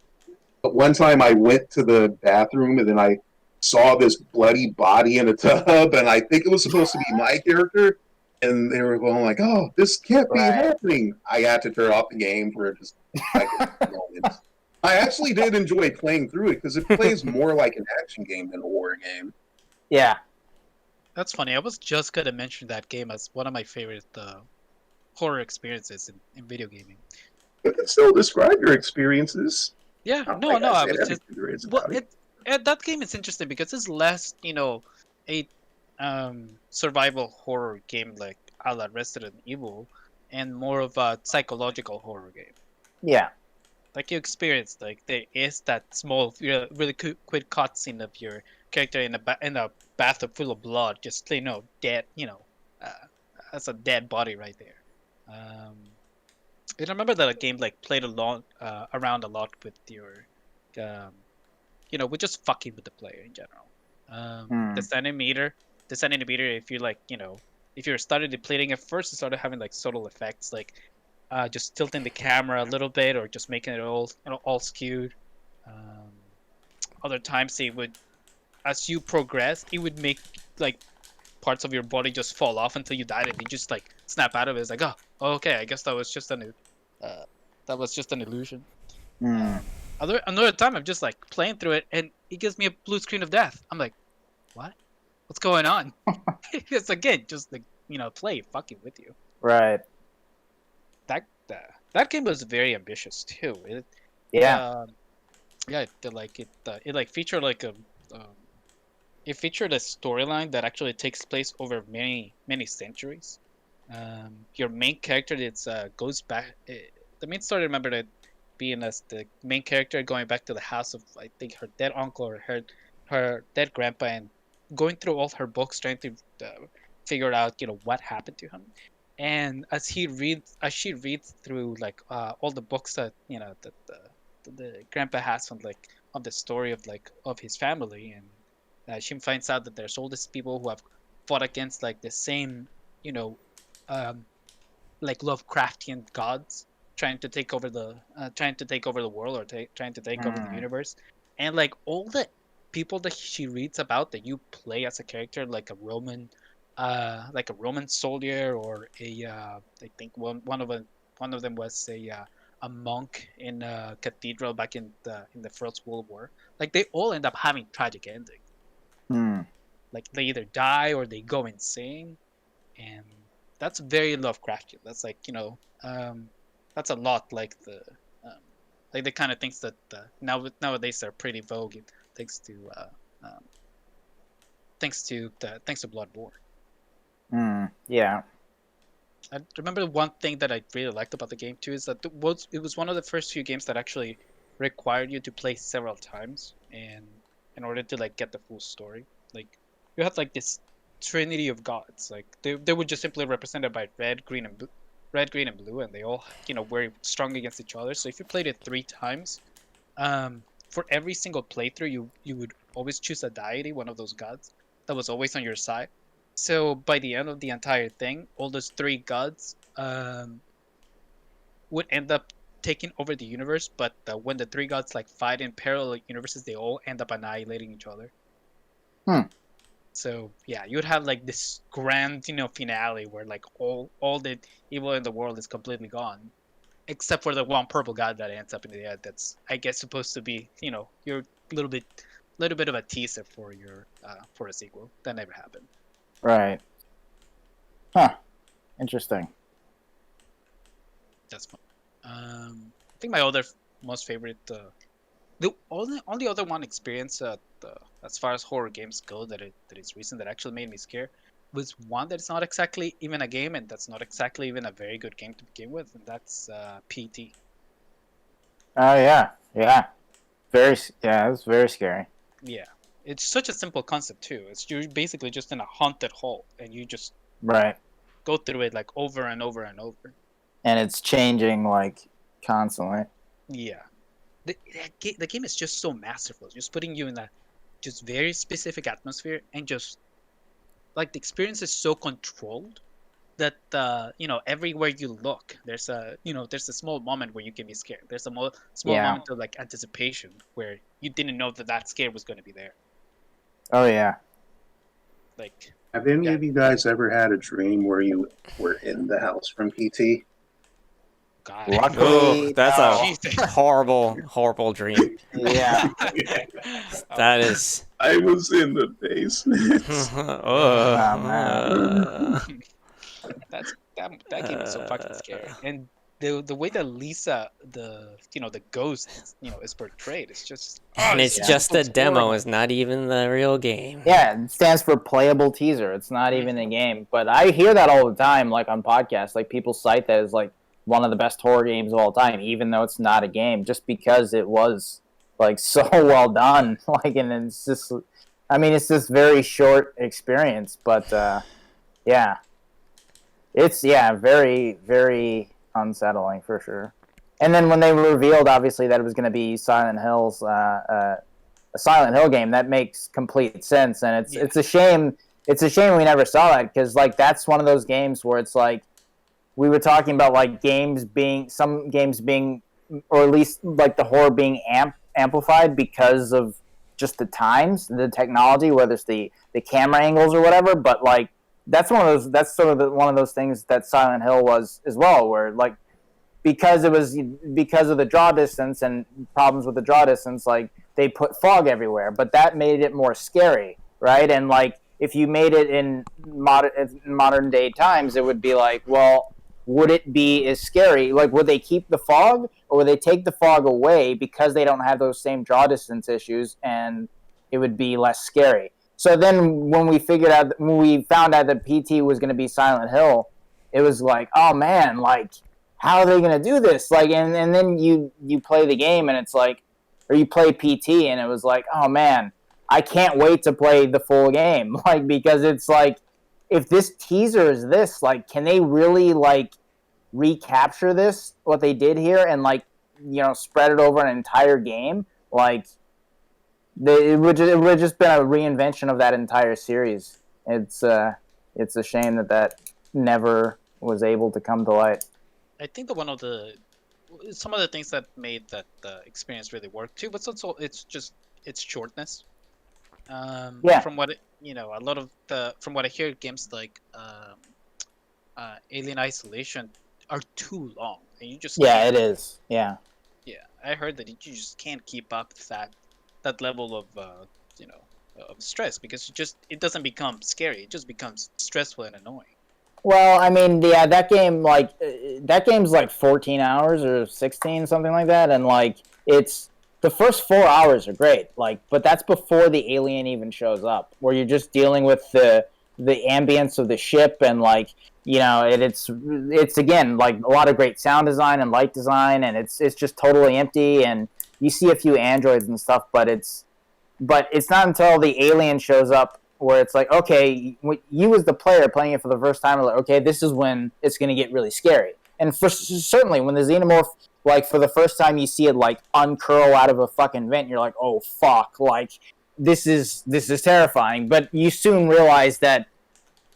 But one time I went to the bathroom and then I saw this bloody body in a tub, and I think it was supposed to be my character. And they were going like, "Oh, this can't be Right. happening." I had to turn off the game for just like a moment. I actually did enjoy playing through it because it plays more like an action game than a horror game. Yeah. That's funny. I was just gonna mention that game as one of my favorite horror experiences in video gaming. You can still describe your experiences. Yeah, Not no, like no, I I said was just everything there is well, about it. that game is interesting because it's less, a survival horror game like a la Resident Evil, and more of a psychological horror game. Yeah. Like you experience, like there is that small, really quick cutscene of your character in a bathtub full of blood, just dead, uh, that's a dead body right there. Um, I remember that a game like played a lot around a lot with your, um, with just fucking with the player in general. Hmm. The centimeter, if you like, if you started depleting at first, it started having like subtle effects, like just tilting the camera a little bit or just making it all skewed. Um, Other times it would, as you progress, it would make like parts of your body just fall off until you died, and you just like snap out of it. It's like, oh, okay, I guess uh, that was just an illusion. Hmm. Another time, I'm just like playing through it, and it gives me a blue screen of death. I'm like, what? What's going on? It's again just like play fucking with you. Right. That game was very ambitious too. Yeah. Yeah, it like featured like um, it featured a storyline that actually takes place over many centuries. Your main character goes back. The main story, remember, that being as the main character going back to the house of, I think, her dead uncle or her dead grandpa, and going through all her books trying to figure out what happened to him. And as she reads through like all the books that the grandpa has on the story of his family, and she finds out that there's all these people who have fought against like the same, you know, um, like Lovecraftian gods trying to take over the world, or trying to take over the Hmm. universe, and like all the people that she reads about that you play as a character, like a Roman soldier, or I think one of them was a monk in a cathedral back in the First World War. Like they all end up having tragic endings. Hmm. Like they either die or they go insane, and that's very Lovecraftian. That's like that's a lot um, like the kind of things that nowadays are pretty vogue, thanks to um, thanks to Bloodborne. Hmm. Yeah. I remember one thing that I really liked about the game too is that it was one of the first few games that actually required you to play several times, and in order to like get the full story. Like you had like this trinity of gods. Like they were just simply represented by red, green, and blue, and they all were strong against each other. So if you played it 3 times, for every single playthrough, you would always choose a deity, one of those gods that was always on your side. So by the end of the entire thing, all those 3 gods would end up taking over the universe. But when the 3 gods like fight in parallel universes, they all end up annihilating each other. Hmm. So yeah, you'd have like this grand finale where like all the evil in the world is completely gone, except for the one purple god that ends up in the end. That's, I guess, supposed to be your little bit of a teaser for your for a sequel that never happened. Right. Huh. Interesting. That's fun. I think my other most favorite, the only other one experience as far as horror games go that is recent that actually made me scared was one that's not exactly even a game and that's not exactly even a very good game to begin with, and that's PT. Oh yeah, yeah, yeah. It was very scary. Yeah, it's such a simple concept too. It's you're basically just in a haunted hall and you just Right, go through it like over and over and over. and it's changing like constantly. Yeah, the game is just so masterful, just putting you in that just very specific atmosphere and just like the experience is so controlled that everywhere you look there's a small moment where you can be scared. There's a small Yeah. moment of like anticipation where you didn't know that scare was going to be there. Oh yeah. Like, Have any yeah. of you guys ever had a dream where you were in the house from PT? God. Luckily, Oh, that's no. a Jesus. horrible dream. Yeah. That is. I was in the basement. Oh man. That game is so fucking scary. And the way that Lisa, the ghost, is portrayed, it's just And it's it's just so a demo. horrible. It's not even the real game. Yeah, it stands for playable teaser. It's not even a game. But I hear that all the time, like on podcasts. Like people cite that as like one of the best horror games of all time, even though it's not a game, just because it was like so well done. Like, and it's just, I mean, it's this very short experience, but yeah, it's very very unsettling for sure. And then when they revealed, obviously, that it was going to be Silent Hill's a Silent Hill game, that makes complete sense. And it's a shame. It's a shame we never saw that, because like that's one of those games where it's like we were talking about like some games being, or at least like the horror being amplified because of just the times, the technology, whether it's the camera angles or whatever. But like that's sort of one of those things that Silent Hill was as well, where like because of the draw distance and problems with the draw distance, like they put fog everywhere, but that made it more scary, right? And like if you made it in modern day times, it would be like, well, would it be as scary? Like, would they keep the fog, or would they take the fog away because they don't have those same draw distance issues, and it would be less scary? So then, when we found out that PT was going to be Silent Hill, it was like, oh man, like, how are they going to do this? Like, and then you play the game, and it's like, or you play PT, and it was like, oh man, I can't wait to play the full game, like, because it's like, if this teaser is this, like, can they really like recapture this, what they did here, and like, spread it over an entire game? Like, it would just been a reinvention of that entire series. It's a shame that never was able to come to light. I think that some of the things that made that experience really work too, but also it's just its shortness. Yeah. From what a lot of from what I hear, games like Alien Isolation are too long, and you just Yeah, can't. it is. Yeah. Yeah, I heard that you just can't keep up that level of of stress, because it doesn't become scary. It just becomes stressful and annoying. Well, I mean, yeah, that game's like 14 hours or 16, something like that, and like it's the first 4 hours are great, like, but that's before the alien even shows up, where you're just dealing with the ambience of the ship, and like, it's again like a lot of great sound design and light design, and it's just totally empty, and you see a few androids and stuff, but it's not until the alien shows up where it's like, okay, you as the player playing it for the first time are like, okay, this is when it's going to get really scary. And certainly when the xenomorph, like, for the first time you see it like uncurl out of a fucking vent, you're like, oh fuck, like this is terrifying. But you soon realize that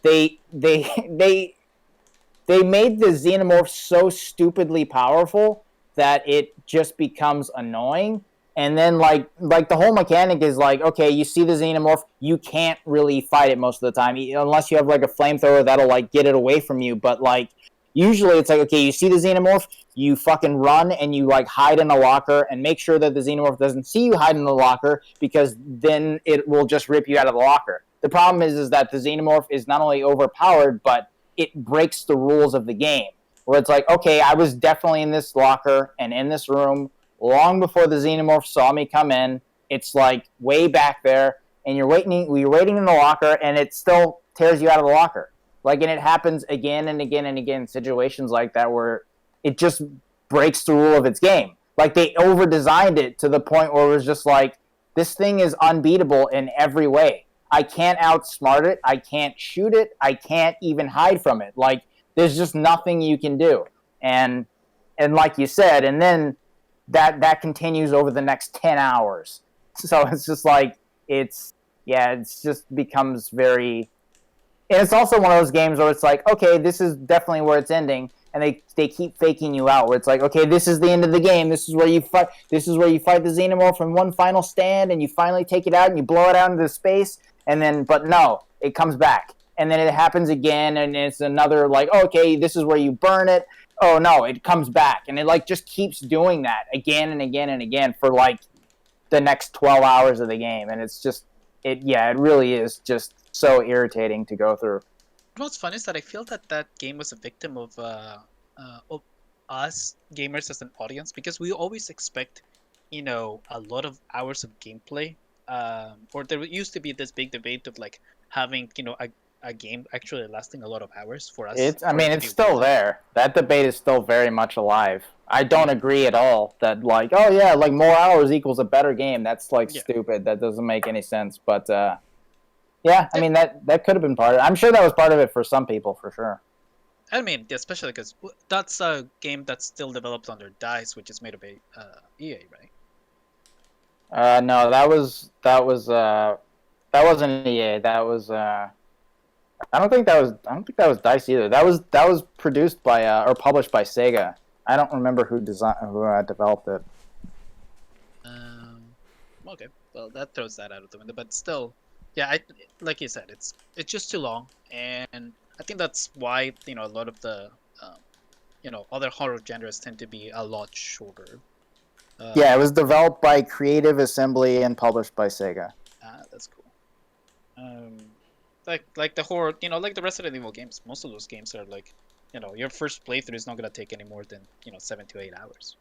they made the xenomorph so stupidly powerful that it just becomes annoying. And then like the whole mechanic is like, okay, you see the xenomorph, you can't really fight it most of the time, unless you have like a flamethrower that'll like get it away from you. But like usually it's like, okay, you see the xenomorph, you fucking run and you like hide in a locker and make sure that the xenomorph doesn't see you hide in the locker, because then it will just rip you out of the locker. The problem is that the xenomorph is not only overpowered, but it breaks the rules of the game. where it's like, okay, I was definitely in this locker and in this room long before the xenomorph saw me come in. It's like way back there, and you're waiting in the locker, and it still tears you out of the locker. Like, and it happens again and again and again in situations like that where it just breaks the rule of its game. Like, they over-designed it to the point where it was just like, this thing is unbeatable in every way. I can't outsmart it. I can't shoot it. I can't even hide from it. Like, there's just nothing you can do. And like you said, and then that continues over the next 10 hours. So it's just like, it's just becomes very... And it's also one of those games where it's like, okay, this is definitely where it's ending, and they keep faking you out. Where it's like, okay, this is the end of the game. This is where you fight. This is where you fight the xenomorph in one final stand, and you finally take it out and you blow it out into space. And then, but no, it comes back, and then it happens again, and it's another like, okay, this is where you burn it. Oh no, it comes back, and it like just keeps doing that again and again and again for like the next 12 hours of the game, and it's just it really is just so irritating to go through. What's funny is that I feel that game was a victim of us gamers as an audience, because we always expect, a lot of hours of gameplay. Or there used to be this big debate of like having, a game actually lasting a lot of hours for us. It's still there. That debate is still very much alive. I don't agree at all that like, oh yeah, like more hours equals a better game. That's like stupid. That doesn't make any sense. But yeah, I mean that could have been part of it. I'm sure that was part of it for some people, for sure. I mean, especially because that's a game that's still developed under DICE, which is made by EA, right? No, that wasn't EA. That was I don't think that was DICE either. That was produced by or published by Sega. I don't remember who developed it. Okay, well that throws that out of the window, but still, yeah, like you said, it's just too long, and I think that's why a lot of the other horror genres tend to be a lot shorter. Yeah, it was developed by Creative Assembly and published by Sega. That's cool. Like the horror, like the Resident Evil games. Most of those games are like, your first playthrough is not gonna take any more than 7 to 8 hours.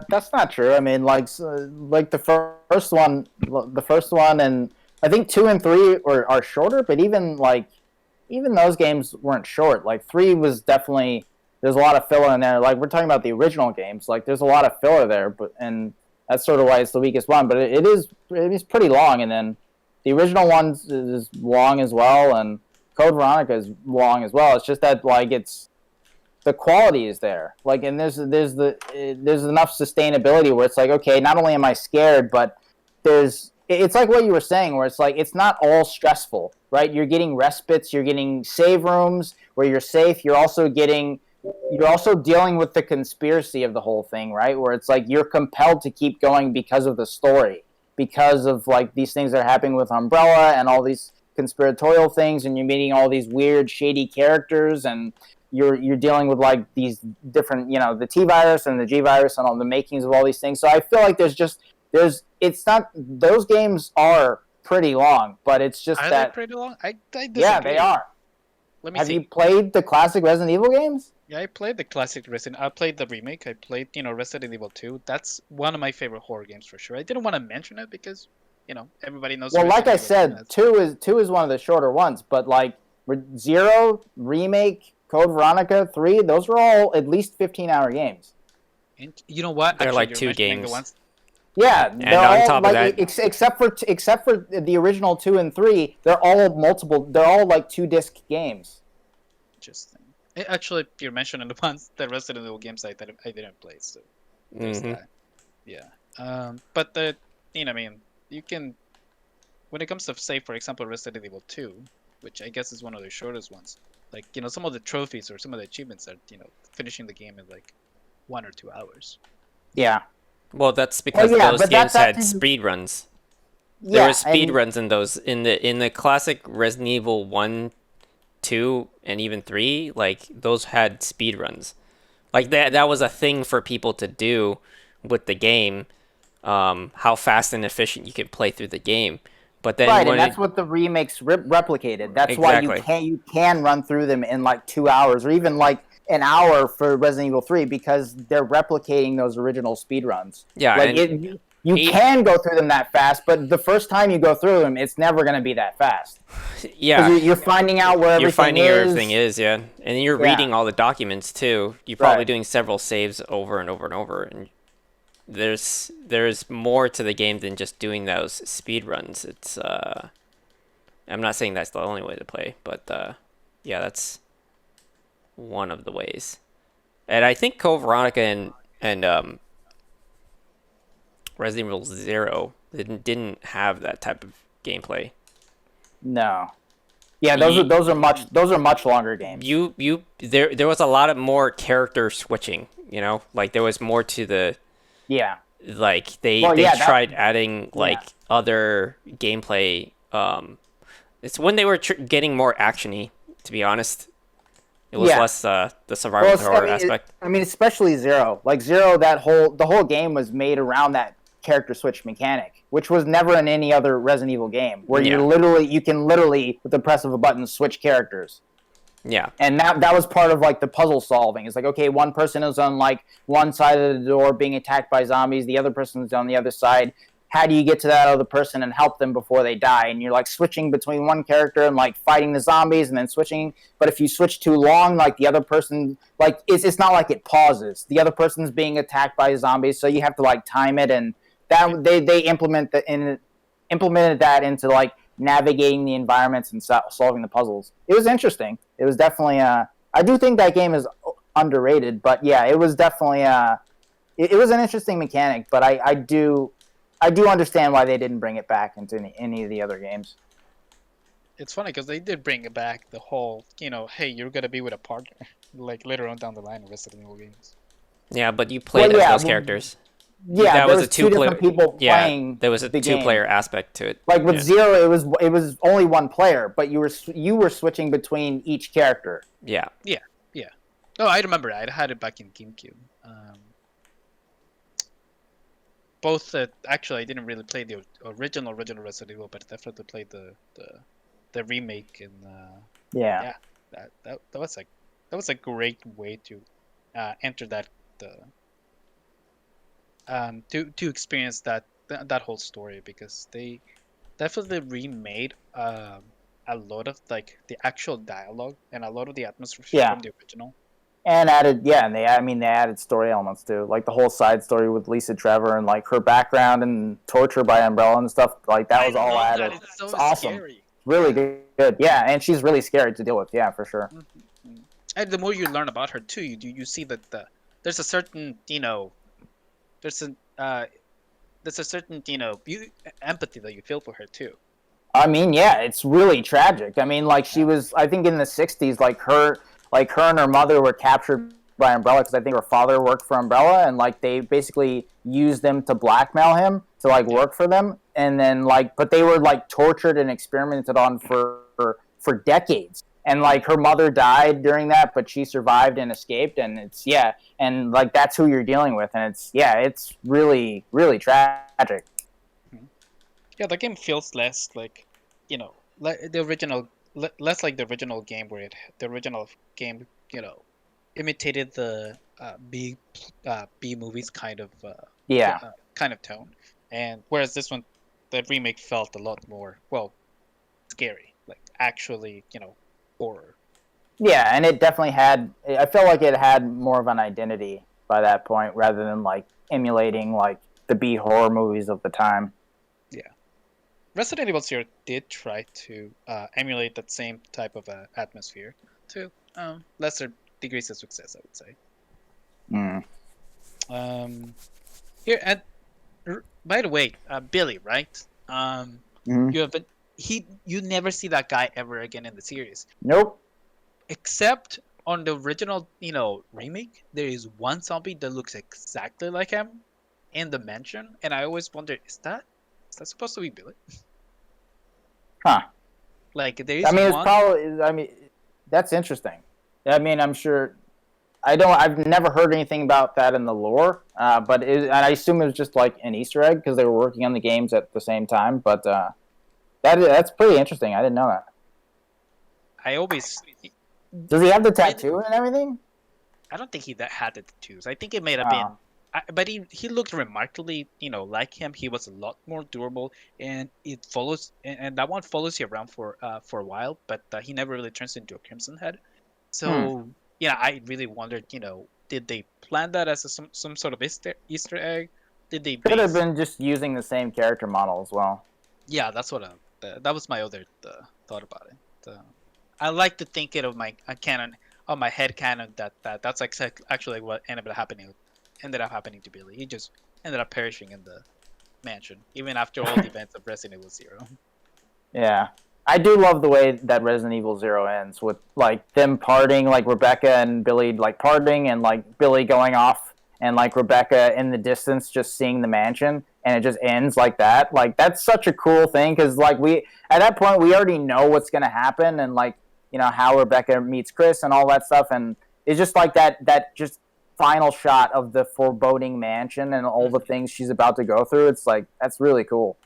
That's not true. I mean, like the first one, and I think 2 and 3 are shorter. But even those games weren't short. Like 3 was definitely, there's a lot of filler in there. Like we're talking about the original games. Like there's a lot of filler there, and that's sort of why it's the weakest one. But it is pretty long, and then the original one is long as well, and Code Veronica is long as well. It's just that like the quality is there. Like, and there's enough sustainability where it's like, okay, not only am I scared, but it's like what you were saying, where it's like it's not all stressful, right? You're getting respites, you're getting save rooms where you're safe. You're also dealing with the conspiracy of the whole thing, right? Where it's like you're compelled to keep going because of the story, because of like these things that are happening with Umbrella and all these conspiratorial things, and you're meeting all these weird, shady characters, and you're dealing with like these different, the T virus and the G virus and all the makings of all these things. So I feel like it's not, those games are pretty long, but it's just are that they pretty long? I disagree. Yeah, they are. Have you played the classic Resident Evil games? Yeah, I played the classic Resident. I played the remake. I played, Resident Evil 2. That's one of my favorite horror games for sure. I didn't want to mention it because, everybody knows. Well, like I said, 2 is one of the shorter ones, but like 0, remake, Code Veronica, 3, those were all at least 15-hour games. And you know what? They're Actually, like you're 2 mentioning games. The ones... Yeah, And they're on all, top of like, that, except for the original 2 and 3, they're all like 2-disc games. Interesting. Actually, you're mentioning the ones, the Resident Evil games I didn't play, so there's that. Yeah. But you can, when it comes to, say, for example, Resident Evil 2, which I guess is one of the shortest ones, like, some of the trophies or some of the achievements are, finishing the game in like 1 or 2 hours. Yeah. well, that's because those games had speed runs. Yeah, There were speed runs in those in the classic Resident Evil 1, 2, and even 3. Like those had speed runs. Like that was a thing for people to do with the game. How fast and efficient you could play through the game. But then right, and that's what the remakes replicated. That's why you can run through them in like 2 hours, or even like an hour for Resident Evil 3 because they're replicating those original speedruns. Yeah, like and you eight- can go through them that fast, but the first time you go through them, it's never going to be that fast. yeah, You're finding out where you're everything finding is. where everything is, yeah, and you're Yeah. reading all the documents too. You're probably Right. doing several saves over and over and over, and there's more to the game than just doing those speed runs. It's I'm not saying that's the only way to play, but yeah, that's one of the ways. And I think Code Veronica and Resident Evil Zero didn't have that type of gameplay. No. Yeah, those are much longer games. There was a lot of more character switching, you know? Like there was more to the Yeah. like they tried adding like other gameplay it's when they were getting more actiony, to be honest. It was less the survival horror aspect. I mean, especially Zero. Like Zero, the whole game was made around that character switch mechanic, which was never in any other Resident Evil game, where you can literally with the press of a button switch characters. Yeah. And that was part of like the puzzle solving. It's like, okay, one person is on like one side of the door being attacked by zombies, the other person's on the other side. How do you get to that other person and help them before they die? And you're like switching between one character and like fighting the zombies and then switching. But if you switch too long, like the other person, like it's not like it pauses. The other person's being attacked by zombies, so you have to like time it. And that they implemented that into like navigating the environments and solving the puzzles. It was interesting. It was definitely I do think that game is underrated, but yeah, it was definitely it was an interesting mechanic. But I do understand why they didn't bring it back into any of the other games. It's funny because they did bring it back the whole, hey, you're gonna be with a partner, like later on down the line in Resident Evil games. Yeah, but you played as those characters. Yeah, that was a two different people playing. There was a two-player aspect to it. Like with Zero, it was only one player, but you were switching between each character. Yeah. Yeah. Oh, I remember. I had it back in GameCube. Both actually, I didn't really play the original Resident Evil, but definitely played the remake and that was a great way to enter that to experience that whole story, because they definitely remade a lot of like the actual dialogue and a lot of the atmosphere from the original. And added, they added story elements too, like the whole side story with Lisa Trevor and like her background and torture by Umbrella and stuff. Like that was all added. It's so it's awesome, scary. Really good. Yeah, and she's really scary to deal with. Yeah, for sure. Mm-hmm. And the more you learn about her too, you see that there's a certain there's a certain empathy that you feel for her too. I mean, yeah, it's really tragic. I mean, like she was, I think in the '60s, like her and her mother were captured by Umbrella because I think her father worked for Umbrella, and like they basically used them to blackmail him to like work for them, and then like, but they were like tortured and experimented on for decades, and like her mother died during that, but she survived and escaped, and and like that's who you're dealing with, and it's really really tragic. Yeah, the game feels less like like the original. Less like the original game, where the original game, imitated the B movies kind of tone, and whereas this one, the remake felt a lot more scary, like actually horror. Yeah, and it definitely had. I felt like it had more of an identity by that point, rather than like emulating like the B horror movies of the time. Yeah. Resident Evil 0 did try to emulate that same type of atmosphere to lesser degrees of success, I would say. Here, and by the way, Billy, right? You never see that guy ever again in the series. Nope. Except on the original, remake, there is one zombie that looks exactly like him in the mansion, and I always wondered, is that supposed to be Billy? Huh. Like there is. It's probably. That's interesting. I mean, I'm sure. I've never heard anything about that in the lore, but and I assume it was just like an Easter egg because they were working on the games at the same time. But that's pretty interesting. I didn't know that. I always. Does he have the tattoo and everything? I don't think he that had the tattoos. I think it may have been, Oh. but he looked remarkably, like him. He was a lot more durable, and it follows, and that one follows you around for a while. But he never really turns into a Crimson Head. Hmm. So yeah, I really wondered, did they plan that as some sort of Easter egg? Did they Could have base? been just using the same character model as well. Yeah, that's what that was my other thought about it. I like to think it of my canon, of my head canon, that's actually what ended up happening to Billy. He just ended up perishing in the mansion, even after all the events of Resident Evil Zero. Yeah. I do love the way that Resident Evil Zero ends with like them parting, like Rebecca and Billy like parting, and like Billy going off, and like Rebecca in the distance just seeing the mansion, and it just ends like that. Like that's such a cool thing because like we at that point we already know what's gonna happen, and like how Rebecca meets Chris and all that stuff, and it's just like that just final shot of the foreboding mansion and all the things she's about to go through. It's like that's really cool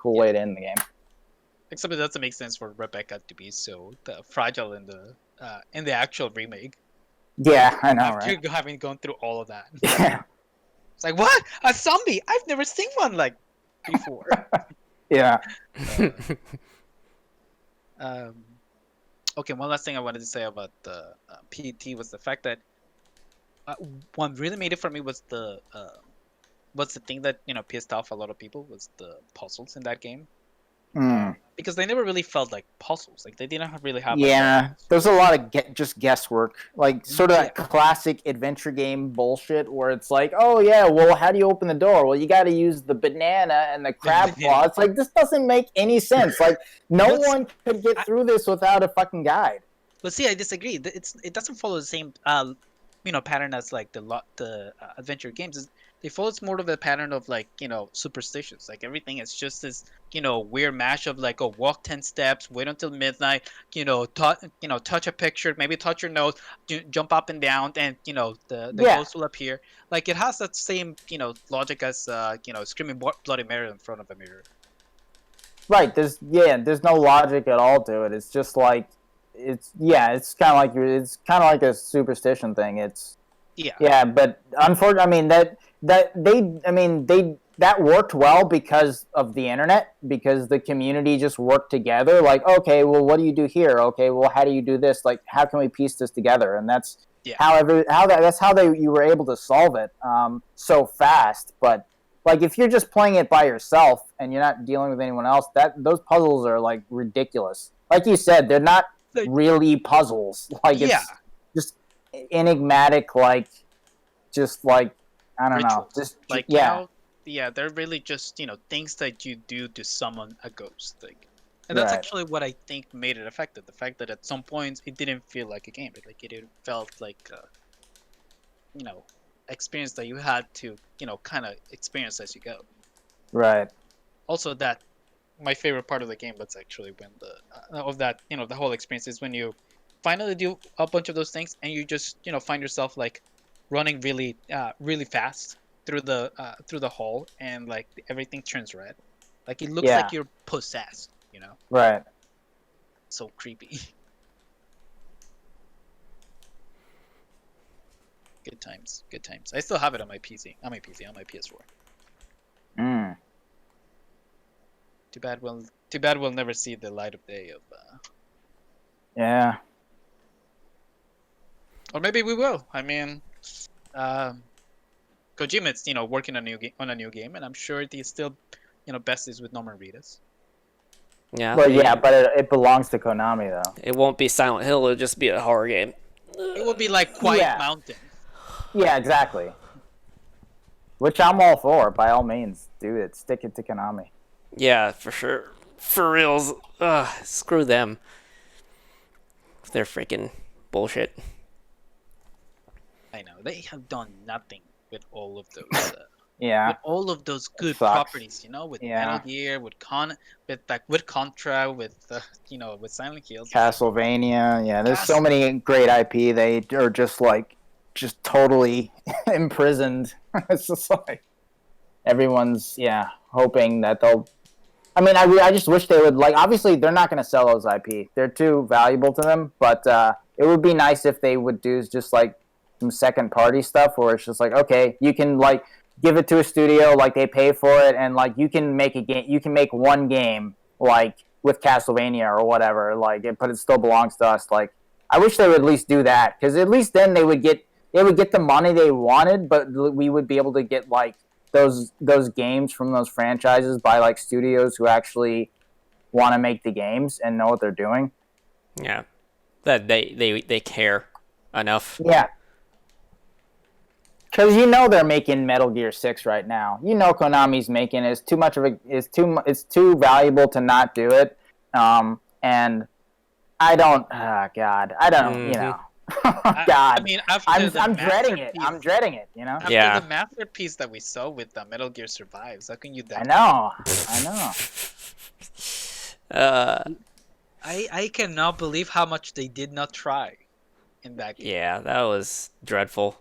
way to end the game. Except it doesn't make sense for Rebecca to be so fragile in the actual remake Yeah, I know, after right? having gone through all of that. Yeah, It's like, what? A zombie? I've never seen one like before. yeah. Um, okay, one last thing I wanted to say about the PT was the fact that what really made it for me was the thing that pissed off a lot of people was the puzzles in that game. Mm. Because they never really felt like puzzles. Like they didn't really have. Yeah, there's a lot of just guesswork, like sort of that Yeah. classic adventure game bullshit where it's like, oh yeah, well, how do you open the door? Well, you got to use the banana and the crab claw. It's like this doesn't make any sense. Like no Let's- one could get through this without a fucking guide. But see, I disagree. It doesn't follow the same pattern as like the adventure games. They follow more of the pattern of like superstitions. Like everything is just this weird mash of like, oh, walk 10 steps, wait until midnight, touch a picture, maybe touch your nose, jump up and down, and the Yeah. ghost will appear. Like it has that same logic as screaming Bloody Mary in front of a mirror. Right. There's no logic at all to it. It's just like it's kind of like a superstition thing. It's Yeah. but unfortunately, I mean that worked well because of the internet, because the community just worked together. Like, okay, well, what do you do here? Okay, well, how do you do this? Like, how can we piece this together? And that's Yeah. that's how you were able to solve it so fast. But like, if you're just playing it by yourself and you're not dealing with anyone else, those puzzles are like ridiculous. Like you said, they're not Like- really puzzles. Like Yeah. it's just enigmatic, like just like I don't know, Rituals. just Like yeah, they're really just things that you do to summon a ghost. Like, and that's Right. actually what I think made it effective. The fact that at some points it didn't feel like a game, but like it felt like experience that you had to kind of experience as you go. right, Also, that my favorite part of the game was actually when the whole experience is when you finally do a bunch of those things and you just find yourself like running really fast through the hall, and like everything turns red, like it looks Yeah. like you're possessed. right. So creepy. Good times. I still have it on my PC, on my PS4. Mm. Too bad we'll never see the light of day of Yeah, or maybe we will. I mean, Kojima's working on a new game, and I'm sure he's still besties with Norman Reedus. Yeah. but it belongs to Konami though. It won't be Silent Hill. It'll just be a horror game. It would be like Quiet Yeah. Mountain. Yeah, exactly. Which I'm all for, by all means, do it. Stick it to Konami. Yeah, for sure. For reals. Ugh, screw them. They're freaking bullshit. I know they have done nothing with all of those. Yeah, With all of those good sucks. properties, with Yeah. Metal Gear, with Contra, with with Silent Hills. Castlevania. Yeah, there's so many great IP. They are just totally imprisoned. It's just like everyone's hoping that they'll. I mean, I just wish they would obviously they're not going to sell those IP. They're too valuable to them. But it would be nice if they would do just some second party stuff where it's just like, okay, you can like give it to a studio, like they pay for it, and like you can make a game, you can make one game like with Castlevania or whatever, like but it still belongs to us. Like I wish they would at least do that, because at least then they would get the money they wanted, but we would be able to get like those games from those franchises by like studios who actually want to make the games and know what they're doing. Yeah, that they care enough. Yeah. Because they're making Metal Gear 6 right now. Konami's making it. It's too valuable to not do it. And I don't. God, I don't. God. I mean, after I'm dreading it. I'm dreading it. After the masterpiece that we saw with Metal Gear Survives, how can you? I know. I cannot believe how much they did not try in that game. Yeah, that was dreadful.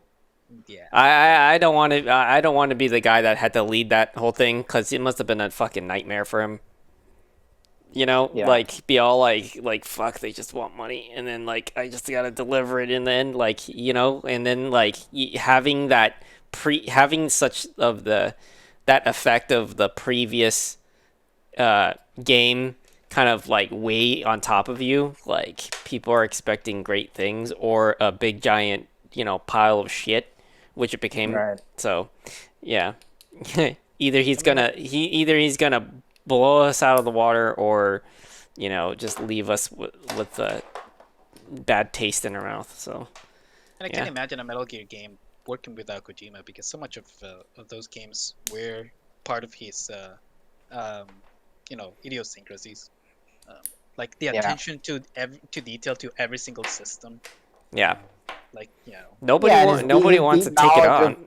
Yeah. I don't want to. I don't want to be the guy that had to lead that whole thing, because it must have been a fucking nightmare for him. Like be all like fuck, they just want money, and then like I just gotta deliver it, and then like and then like having such of that effect of the previous game kind of like weigh on top of you, like people are expecting great things or a big giant pile of shit, which it became. Right. So yeah. either he's gonna blow us out of the water, or just leave us with a bad taste in our mouth. So And I can't imagine a Metal Gear game working without Kojima, because so much of those games were part of his idiosyncrasies, like the attention to detail to every single system. Yeah. Like nobody wants to take it on.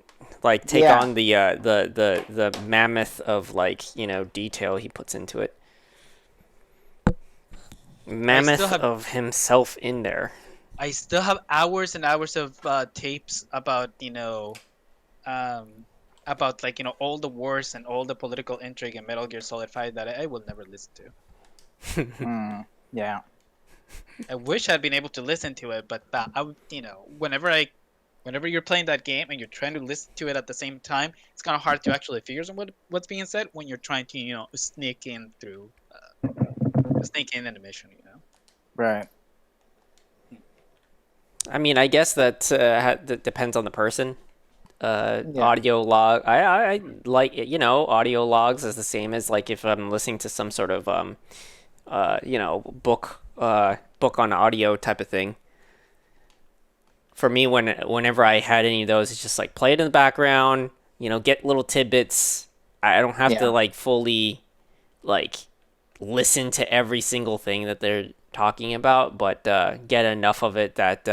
Take Yeah. on the mammoth of detail he puts into it. Mammoth of himself in there. I still have hours and hours of tapes about all the wars and all the political intrigue in Metal Gear Solid 5 that I will never listen to. Yeah. I wish I'd been able to listen to it, but whenever you're playing that game and you're trying to listen to it at the same time, it's kind of hard to actually figure out what's being said when you're trying to sneak in in the mission. Right. I mean, I guess that depends on the person. Audio log. I like audio logs is the same as like if I'm listening to some sort of book on audio type of thing. For me, whenever I had any of those, it's just like play it in the background, get little tidbits. I don't have to like fully like listen to every single thing that they're talking about, but get enough of it that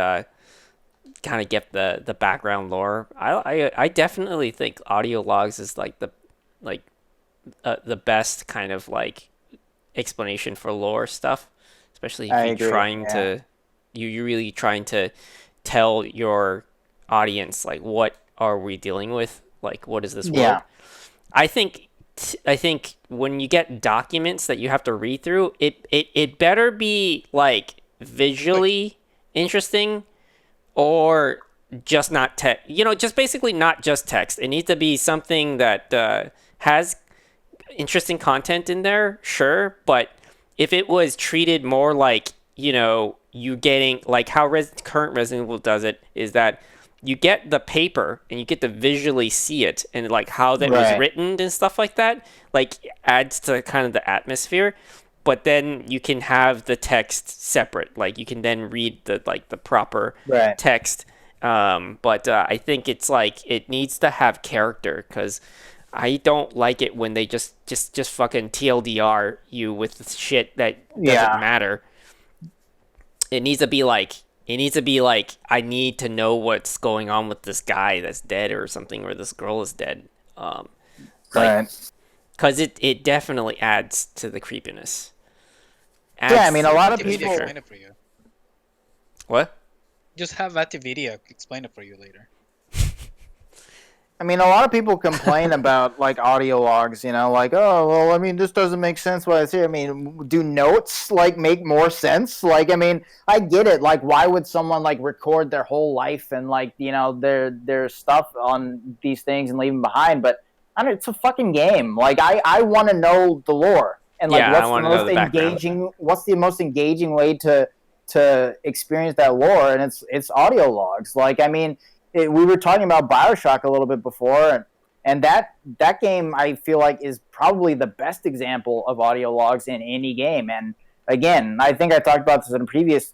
kind of get the background lore. I definitely think audio logs is like the best kind of like explanation for lore stuff, especially if you're trying to you're really trying to tell your audience like what are we dealing with, like what is this world. I think when you get documents that you have to read through, it better be like visually interesting, or just not text, just basically not just text. It needs to be something that has interesting content in there, sure, but if it was treated more like you getting like how current Resident Evil does it, is that you get the paper and you get to visually see it, and like how that was written and stuff like that, like adds to kind of the atmosphere. But then you can have the text separate, like you can then read the proper text. But I think it's like it needs to have character, because I don't like it when they just fucking TLDR you with shit that doesn't matter. It needs to be like I need to know what's going on with this guy that's dead or something, or this girl is dead. Because it definitely adds to the creepiness. I mean, a lot of people. Explain it for you. What? Just have Vatividia explain it for you later. I mean, a lot of people complain about like audio logs, you know, like, oh, well, I mean, this doesn't make sense what I say. I mean, do notes like make more sense? Like, I mean, I get it. Like, why would someone like record their whole life and like, you know, their stuff on these things and leave them behind? But I don't. It's a fucking game. Like, I want to know the lore and like, Yeah, I want to know the background. what's the most engaging way to experience that lore, and it's audio logs. Like, I mean, we were talking about BioShock a little bit before, and that game I feel like is probably the best example of audio logs in any game. And again, I think I talked about this in a previous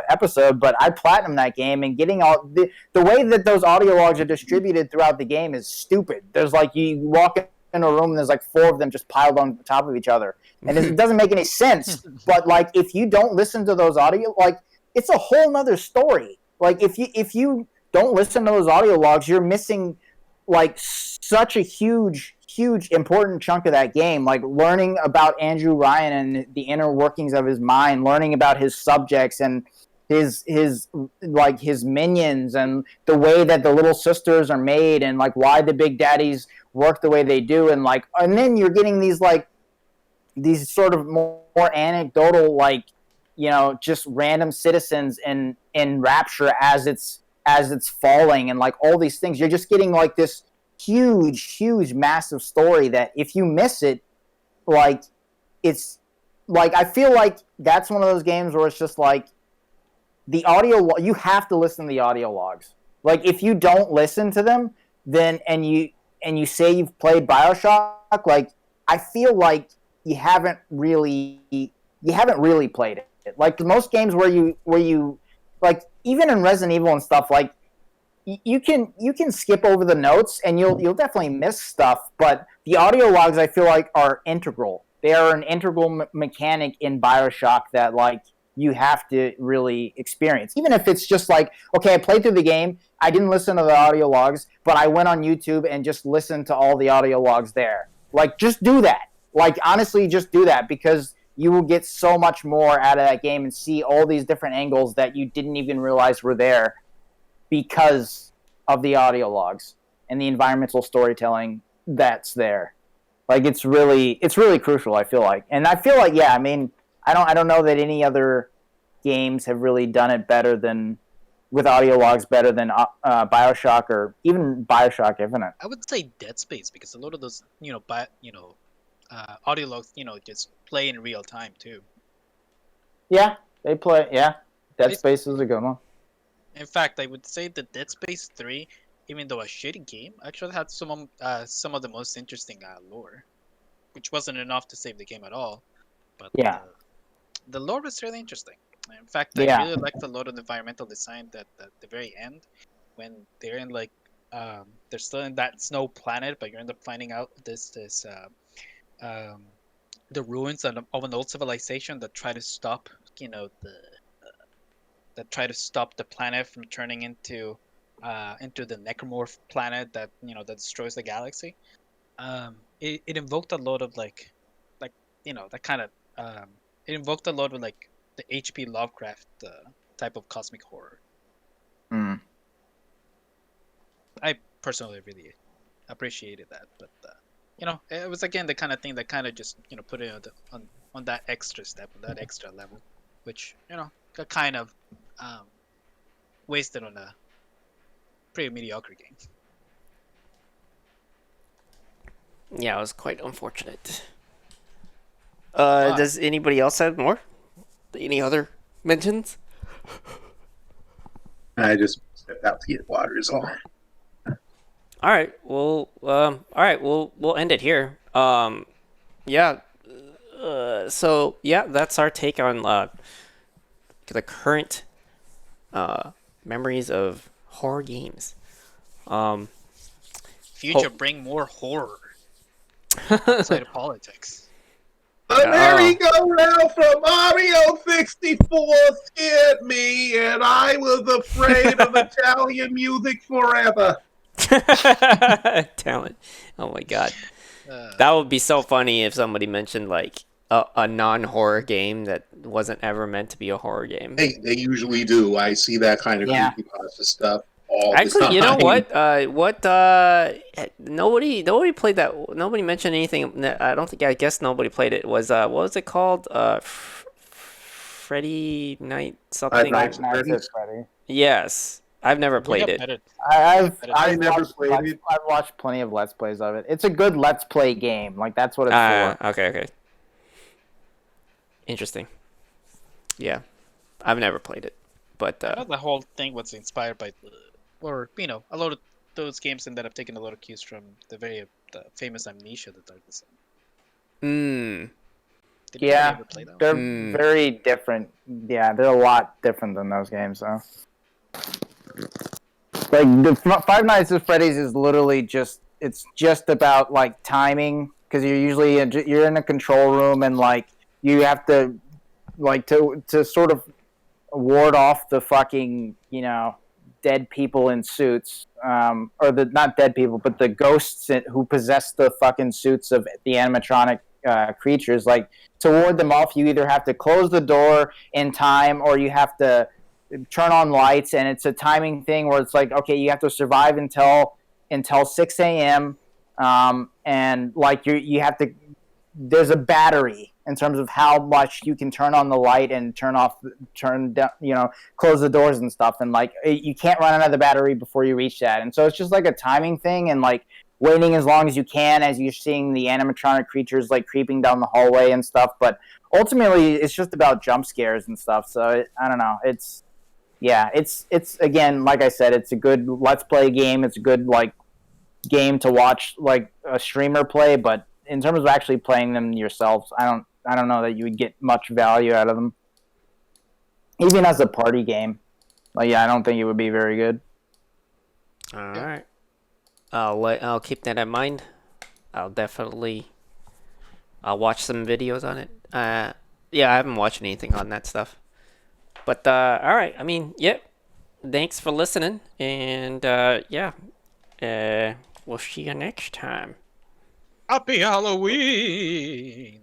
episode, but I platinumed that game, and getting all the way that those audio logs are distributed throughout the game is stupid. There's like you walk in a room and there's like 4 of them just piled on top of each other, and it doesn't make any sense. But like if you don't listen to those audio, like it's a whole nother story. Like if you don't listen to those audio logs, you're missing like such a huge important chunk of that game, like learning about Andrew Ryan and the inner workings of his mind, learning about his subjects and his like his minions and the way that the little sisters are made and like why the big daddies work the way they do, and like and then you're getting these like these sort of more anecdotal, like, you know, just random citizens in Rapture as it's falling and like all these things. You're just getting like this huge massive story that if you miss it, like it's like I feel like that's one of those games where it's just like the audio you have to listen to the audio logs. Like if you don't listen to them, then and you say you've played BioShock, like I feel like you haven't really played it. Like most games where you like even in Resident Evil and stuff, like you can skip over the notes and you'll definitely miss stuff, but the audio logs I feel like are integral. They are an integral mechanic in BioShock that like you have to really experience. Even if it's just like, okay, I played through the game, I didn't listen to the audio logs, but I went on YouTube and just listened to all the audio logs there. Like just do that. Like honestly, just do that, because you will get so much more out of that game and see all these different angles that you didn't even realize were there because of the audio logs and the environmental storytelling that's there. Like it's really crucial, I feel like. And I feel like, yeah, I mean, I don't know that any other games have really done it better than with audio logs better than BioShock or even BioShock Infinite. I would say Dead Space, because a lot of those, audio logs, just play in real time too. Yeah, they play. Yeah, Dead Space is a good one. In fact, I would say that Dead Space 3, even though a shitty game, actually had some of the most interesting lore, which wasn't enough to save the game at all. But yeah, the lore was really interesting. In fact, I really liked a lot of the environmental design that at the very end, when they're in like they're still in that snow planet, but you end up finding out the ruins of an old civilization that try to stop the planet from turning into the necromorph planet that that destroys the galaxy. It invoked a lot of that kind of it invoked a lot of like the H.P. Lovecraft type of cosmic horror. Mm. I personally really appreciated that, but it was again the kind of thing that kind of just put it on that extra step, on that extra level, which got kind of wasted on a pretty mediocre game. Yeah, it was quite unfortunate. Does anybody else have more? Any other mentions? I just stepped out to get water is all. All right. Well, we'll end it here. Yeah. So yeah, that's our take on the current memories of horror games. Future, bring more horror outside of politics. A merry-go-round from Mario 64 scared me, and I was afraid of Italian music forever. Talent. Oh my god. That would be so funny if somebody mentioned like a non-horror game that wasn't ever meant to be a horror game. They usually do. I see that kind of creepypasta stuff all the Actually, you know time. what? Nobody played that. Nobody mentioned anything. I don't think. I guess nobody played it. Was what was it called? Freddy Night Five something. Nights at Nights at Freddy's. Freddy. Yes, I've never We played have it. met it. I never played it. I've watched plenty of Let's Plays of it. It's a good Let's Play game. Like that's what it's for. Okay. Interesting. Yeah, I've never played it, but I know the whole thing was inspired by, or a lot of those games that have taken a lot of cues from the famous Amnesia, the Dark Descent. mm, Did Yeah. anybody ever play that one? They're Mm. very different. Yeah, they're a lot different than those games, though. Like the Five Nights at Freddy's is literally it's just about like timing because you're in a control room and like you have to like to sort of ward off the fucking dead people in suits or the not dead people but the ghosts who possess the fucking suits of the animatronic creatures. Like to ward them off, you either have to close the door in time or you have to turn on lights, and it's a timing thing where it's like, okay, you have to survive until 6 a.m. And like you have to. There's a battery in terms of how much you can turn on the light and turn down, close the doors and stuff, and like you can't run out of the battery before you reach that, and so it's just like a timing thing, and like waiting as long as you can as you're seeing the animatronic creatures like creeping down the hallway and stuff. But ultimately, it's just about jump scares and stuff. So I don't know. It's again, like I said, it's a good Let's Play game. It's a good like game to watch like a streamer play, but in terms of actually playing them yourselves, I don't know that you would get much value out of them. Even as a party game, like I don't think it would be very good. all right. I'll keep that in mind. I'll watch some videos on it. Yeah, I haven't watched anything on that stuff. But all right. I mean, yep. Thanks for listening, and yeah. We'll see you next time. Happy Halloween!